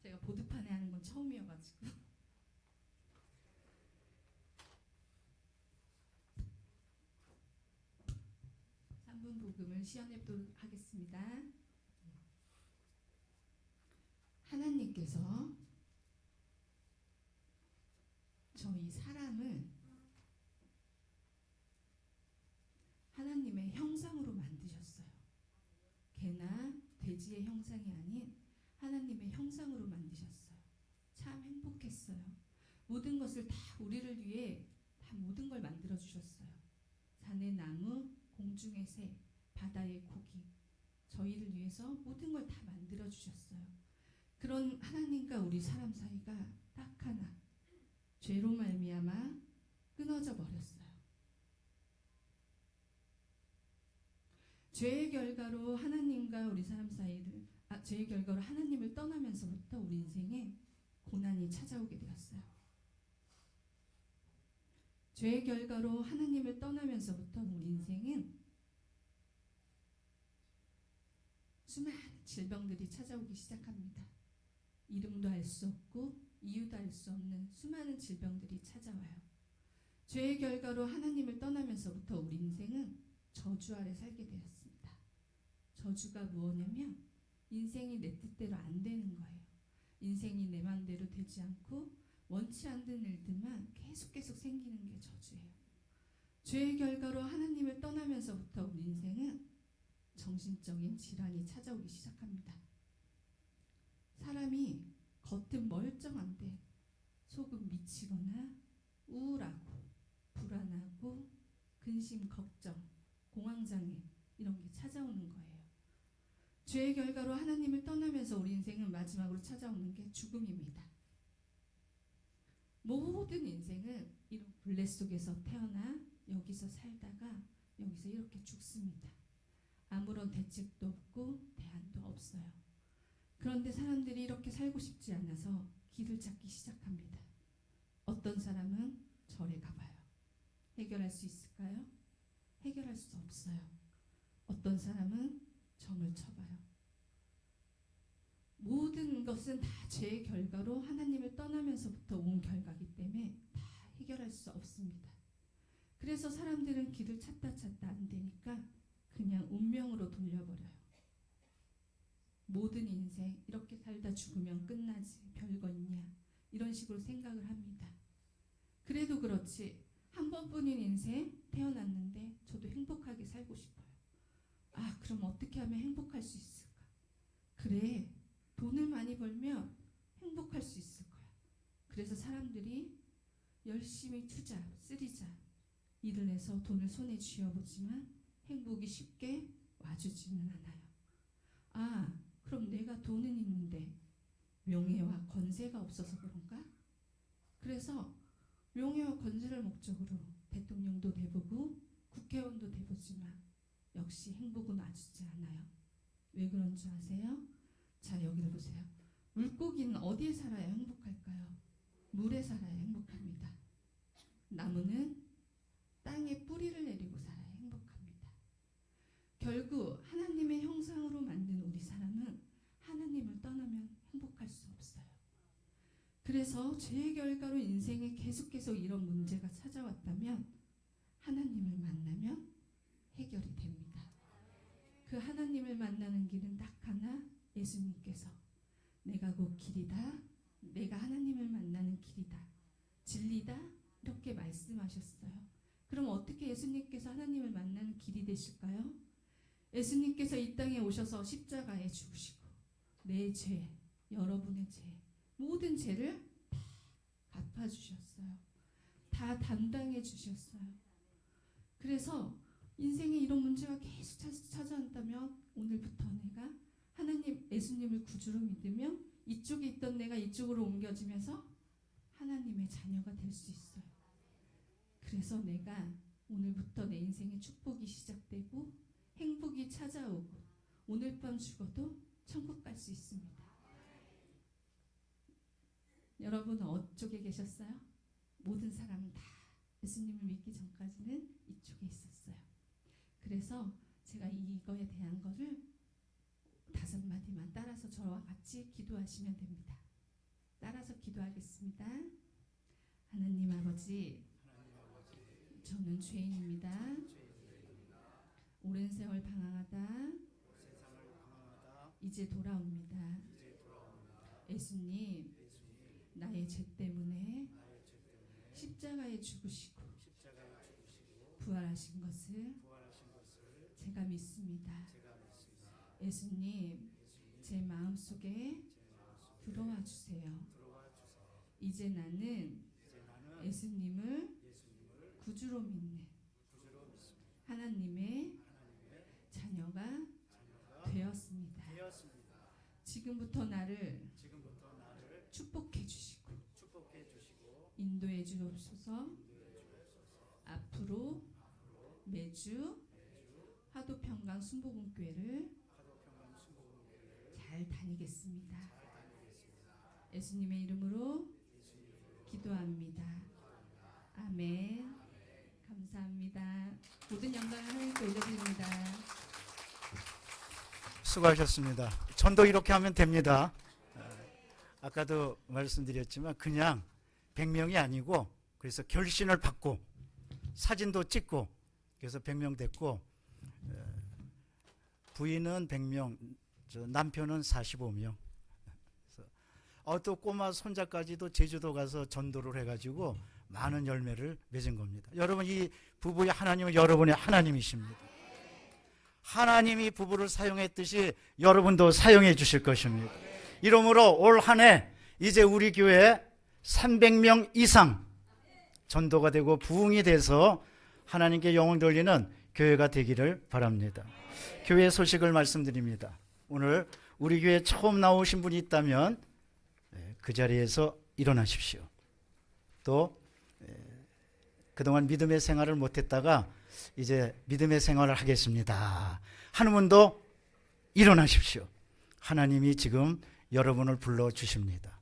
제가 보드판에 하는 건 처음이어가지고 삼분 복음을 시연해보도록 하겠습니다. 하나님께서 저희 사람을 하나님의 형상으로 만드셨어요. 개나 돼지의 형상이 아닌 하나님의 형상으로 만드셨어요. 참 행복했어요. 모든 것을 다 우리를 위해 다 모든 걸 만들어 주셨어요. 산의 나무, 공중의 새, 바다의 고기, 저희를 위해서 모든 걸 다 만들어 주셨어요. 그런 하나님과 우리 사람 사이가 딱 하나, 죄로 말미암아 끊어져 버렸어요. 죄의 결과로 하나님과 우리 사람 사이를 죄의 결과로 하나님을 떠나면서부터 우리 인생에 고난이 찾아오게 되었어요. 죄의 결과로 하나님을 떠나면서부터 우리 인생은 수많은 질병들이 찾아오기 시작합니다. 이름도 알 수 없고 이유도 알 수 없는 수많은 질병들이 찾아와요. 죄의 결과로 하나님을 떠나면서부터 우리 인생은 저주 아래 살게 되었습니다. 저주가 무엇이냐면 인생이 내 뜻대로 안 되는 거예요. 인생이 내 맘대로 되지 않고 원치 않는 일들만 계속 생기는 게 저주예요. 죄의 결과로 하나님을 떠나면서부터 우리 인생은 정신적인 질환이 찾아오기 시작합니다. 사람이 겉은 멀쩡한데 속은 미치거나 우울하고 불안하고 근심, 걱정, 공황장애 이런 게 찾아오는 거예요. 죄의 결과로 하나님을 떠나면서 우리 인생은 마지막으로 찾아오는 게 죽음입니다. 모든 인생은 이런 굴레 속에서 태어나 여기서 살다가 여기서 이렇게 죽습니다. 아무런 대책도 없고 대안도 없어요. 그런데 사람들이 이렇게 살고 싶지 않아서 길을 찾기 시작합니다. 어떤 사람은 절에 가봐요. 해결할 수 있을까요? 해결할 수 없어요. 어떤 사람은 점을 쳐봐요. 모든 것은 다 죄의 결과로 하나님을 떠나면서부터 온 결과이기 때문에 다 해결할 수 없습니다. 그래서 사람들은 길을 찾다 안 되니까 그냥 운명으로 돌려버려요. 모든 인생 이렇게 살다 죽으면 끝나지, 별거 있냐, 이런 식으로 생각을 합니다. 그래도 그렇지, 한 번뿐인 인생 태어났는데 저도 행복하게 살고 싶어요. 아, 그럼 어떻게 하면 행복할 수 있을까? 그래, 돈을 많이 벌면 행복할 수 있을 거야. 그래서 사람들이 열심히 투자, 쓰리자 일을 해서 돈을 손에 쥐어보지만 행복이 쉽게 와주지는 않아요. 아, 그럼 내가 돈은 있는데 명예와 권세가 없어서 그런가? 그래서 명예와 권세를 목적으로 대통령도 돼보고 국회의원도 돼보지만 역시 행복은 와주지 않아요. 왜 그런 줄 아세요? 자, 여기를 보세요. 물고기는 어디에 살아야 행복할까요? 물에 살아야 행복합니다. 나무는 땅에 뿌리를 내리고 살아야 행복합니다. 결국 하나님의 형상으로 만든 우리 사람은 하나님을 떠나면 행복할 수 없어요. 그래서 죄의 결과로 인생에 계속해서 이런 문제가 찾아왔다면 하나님을 만나면 해결이 됩니다. 그 하나님을 만나는 길은 딱 하나, 예수님께서 내가 곧 길이다, 내가 하나님을 만나는 길이다, 진리다, 이렇게 말씀하셨어요. 그럼 어떻게 예수님께서 하나님을 만나는 길이 되실까요? 예수님께서 이 땅에 오셔서 십자가에 죽으시고 내 죄, 여러분의 죄, 모든 죄를 다 갚아주셨어요. 다 담당해 주셨어요. 그래서 인생에 이런 문제가 계속 찾아온다면 오늘부터 내가 하나님, 예수님을 구주로 믿으며 이쪽에 있던 내가 이쪽으로 옮겨지면서 하나님의 자녀가 될 수 있어요. 그래서 내가 오늘부터 내 인생의 축복이 시작되고 행복이 찾아오고 오늘 밤 죽어도 천국 갈 수 있습니다. 여러분은 어쪽에 계셨어요? 모든 사람은 다 예수님을 믿기 전까지는 이쪽에 있었어요. 그래서 제가 이거에 대한 거를 5마디만 따라서 저와 같이 기도하시면 됩니다. 따라서 기도하겠습니다. 하나님 아버지, 저는 죄인입니다. 오랜 세월 방황하다 이제 돌아옵니다. 예수님, 나의 죄 때문에 십자가에 죽으시고 부활하신 것을 제가 믿습니다. 예수님, 제 마음속에 들어와 주세요. 이제 나는 예수님을 구주로 믿는 하나님의 자녀가 되었습니다. 지금부터 나를 축복해 주시고 인도해 주옵소서. 앞으로 매주 화도평강 순복음교회를 잘 다니겠습니다. 예수님의 이름으로 기도합니다. 아멘. 감사합니다. 모든 영광을 하나님께 올려드립니다. 수고하셨습니다. 전도 이렇게 하면 됩니다. 아까도 말씀드렸지만 그냥 100명이 아니고 그래서 결신을 받고 사진도 찍고 그래서 100명 됐고 부인은 100명, 남편은 45명. 또 꼬마 손자까지도 제주도 가서 전도를 해가지고 많은 열매를 맺은 겁니다. 여러분, 이 부부의 하나님은 여러분의 하나님이십니다. 하나님이 부부를 사용했듯이 여러분도 사용해 주실 것입니다. 이러므로 올 한 해 이제 우리 교회 300명 이상 전도가 되고 부흥이 돼서 하나님께 영광 돌리는 교회가 되기를 바랍니다. 교회 소식을 말씀드립니다. 오늘 우리 교회 처음 나오신 분이 있다면 그 자리에서 일어나십시오. 또 그동안 믿음의 생활을 못했다가 이제 믿음의 생활을 하겠습니다 하는 분도 일어나십시오. 하나님이 지금 여러분을 불러주십니다.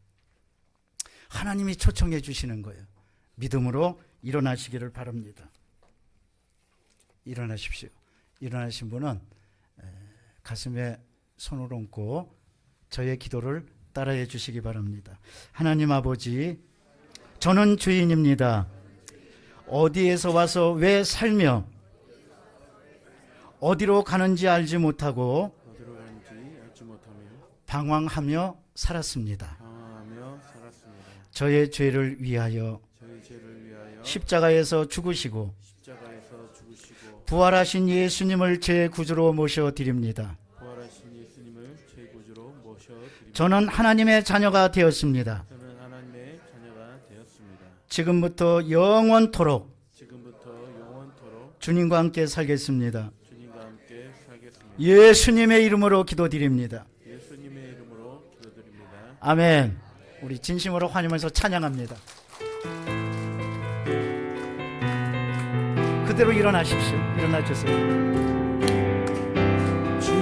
하나님이 초청해 주시는 거예요. 믿음으로 일어나시기를 바랍니다. 일어나십시오. 일어나신 분은 가슴에 손을 얹고 저의 기도를 따라해 주시기 바랍니다. 하나님 아버지, 저는 주인입니다. 어디에서 와서 왜 살며 어디로 가는지 알지 못하고 방황하며 살았습니다. 저의 죄를 위하여 십자가에서 죽으시고 부활하신 예수님을 제 구주로 모셔드립니다. 저는 하나님의 자녀가 되었습니다. 지금부터 영원토록 주님과 함께 살겠습니다. 예수님의 이름으로 기도드립니다. 아멘. 우리 진심으로 환영해서 찬양합니다. 그대로 일어나십시오. 일어나주세요.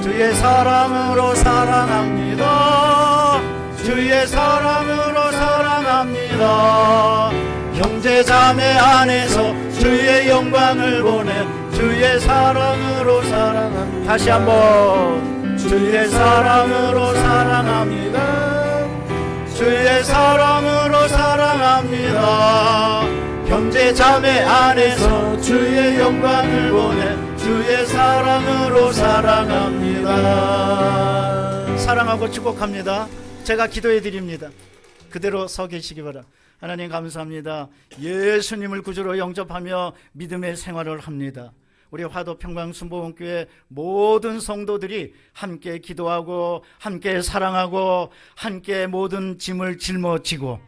주의 사랑으로 사랑합니다. 주의 사랑으로 사랑합니다. 형제 자매 안에서 주의 영광을 보내 주의 사랑으로 사랑합니다. 다시 한번 주의 사랑으로 사랑합니다. 주의 사랑으로 사랑합니다. 형제 자매 안에서 주의 영광을 보내 주의 사랑으로 사랑합니다. 사랑하고 축복합니다. 제가 기도해 드립니다. 그대로 서 계시기 바랍니다. 하나님 감사합니다. 예수님을 구주로 영접하며 믿음의 생활을 합니다. 우리 화도 평강순복음교회 모든 성도들이 함께 기도하고 함께 사랑하고 함께 모든 짐을 짊어지고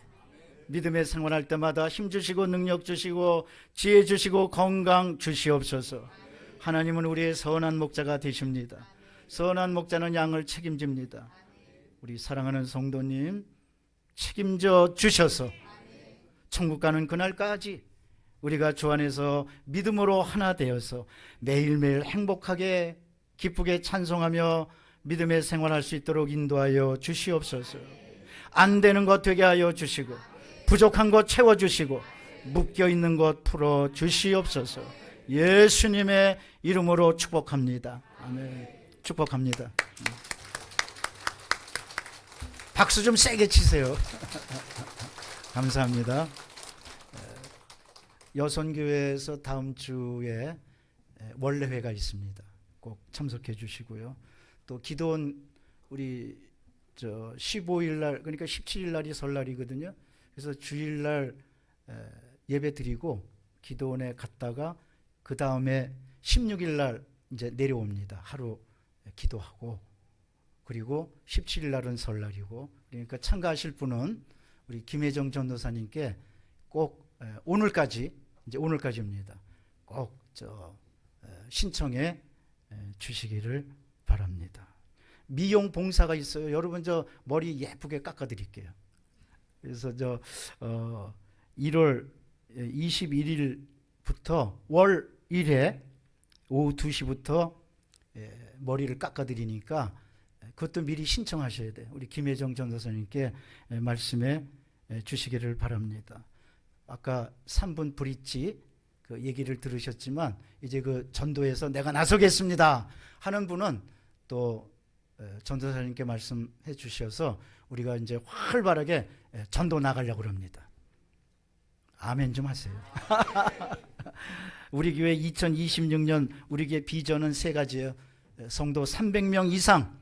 믿음의 생활할 때마다 힘 주시고 능력 주시고 지혜 주시고 건강 주시옵소서. 하나님은 우리의 선한 목자가 되십니다. 선한 목자는 양을 책임집니다. 우리 사랑하는 성도님 책임져 주셔서 천국 가는 그날까지 우리가 주 안에서 믿음으로 하나 되어서 매일매일 행복하게 기쁘게 찬송하며 믿음의 생활할 수 있도록 인도하여 주시옵소서. 안 되는 것 되게 하여 주시고 부족한 것 채워주시고 묶여있는 것 풀어 주시옵소서. 예수님의 이름으로 축복합니다. 아멘. 축복합니다. 박수 좀 세게 치세요. 감사합니다. 여선교회에서 다음 주에 원래회가 있습니다. 꼭 참석해 주시고요. 또 기도원 우리 15일 날 그러니까 17일 날이 설날이거든요. 그래서 주일 날 예배 드리고 기도원에 갔다가 그 다음에 16일 날 이제 내려옵니다. 하루 기도하고 그리고 17일 날은 설날이고 그러니까 참가하실 분은 우리 김혜정 전도사님께 꼭 오늘까지 이제 오늘까지입니다. 꼭 신청해 주시기를 바랍니다. 미용 봉사가 있어요. 여러분 저 머리 예쁘게 깎아 드릴게요. 그래서 1월 21일부터 월 1회 오후 2시부터 머리를 깎아 드리니까 그것도 미리 신청하셔야 돼요. 우리 김혜정 전도사님께 말씀해 주시기를 바랍니다. 아까 3분 브릿지 그 얘기를 들으셨지만 이제 그 전도에서 내가 나서겠습니다 하는 분은 또 전도사님께 말씀해 주셔서 우리가 이제 활발하게 전도 나가려고 합니다. 아멘 좀 하세요. 우리 교회 2026년 우리 교회 비전은 세 가지예요. 성도 300명 이상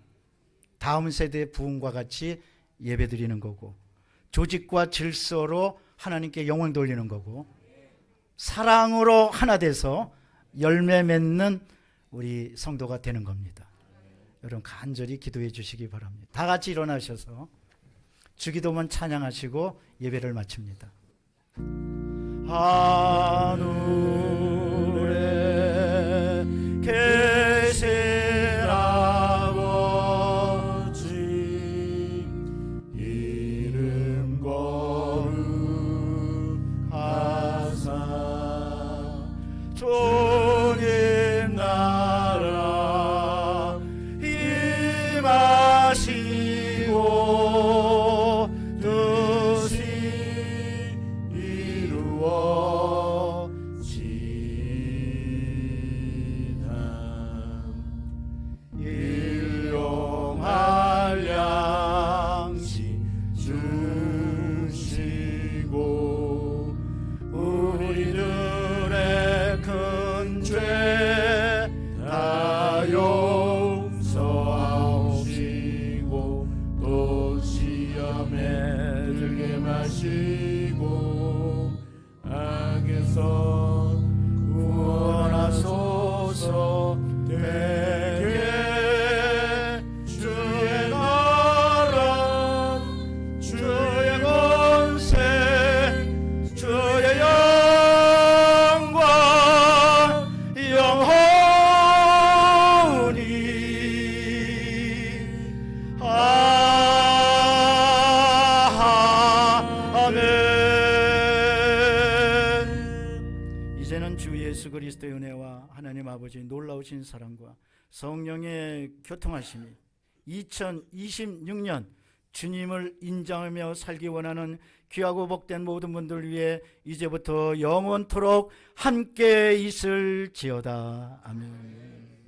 다음 세대의 부흥과 같이 예배드리는 거고 조직과 질서로 하나님께 영광 돌리는 거고 사랑으로 하나 돼서 열매 맺는 우리 성도가 되는 겁니다. 여러분 간절히 기도해 주시기 바랍니다. 다 같이 일어나셔서 주기도문 찬양하시고 예배를 마칩니다. 하늘에 계시라고 주님 나라 임하시고 뜻이 이루어지다. 일용할 양식 주시고 우리들의 큰 죄 다 용서하시고 또 시험에 들게 마시고 악에서 구원하소서. 대개 주의 나라 주의 권세 주의 영광 영원히 아멘. 이제는 주 예수 그리스도의 은혜와 하나님 아버지의 놀라우신 사랑과 성령의 교통하심이 2026년 주님을 인정하며 살기 원하는 귀하고 복된 모든 분들 위해 이제부터 영원토록 함께 있을지어다. 아멘.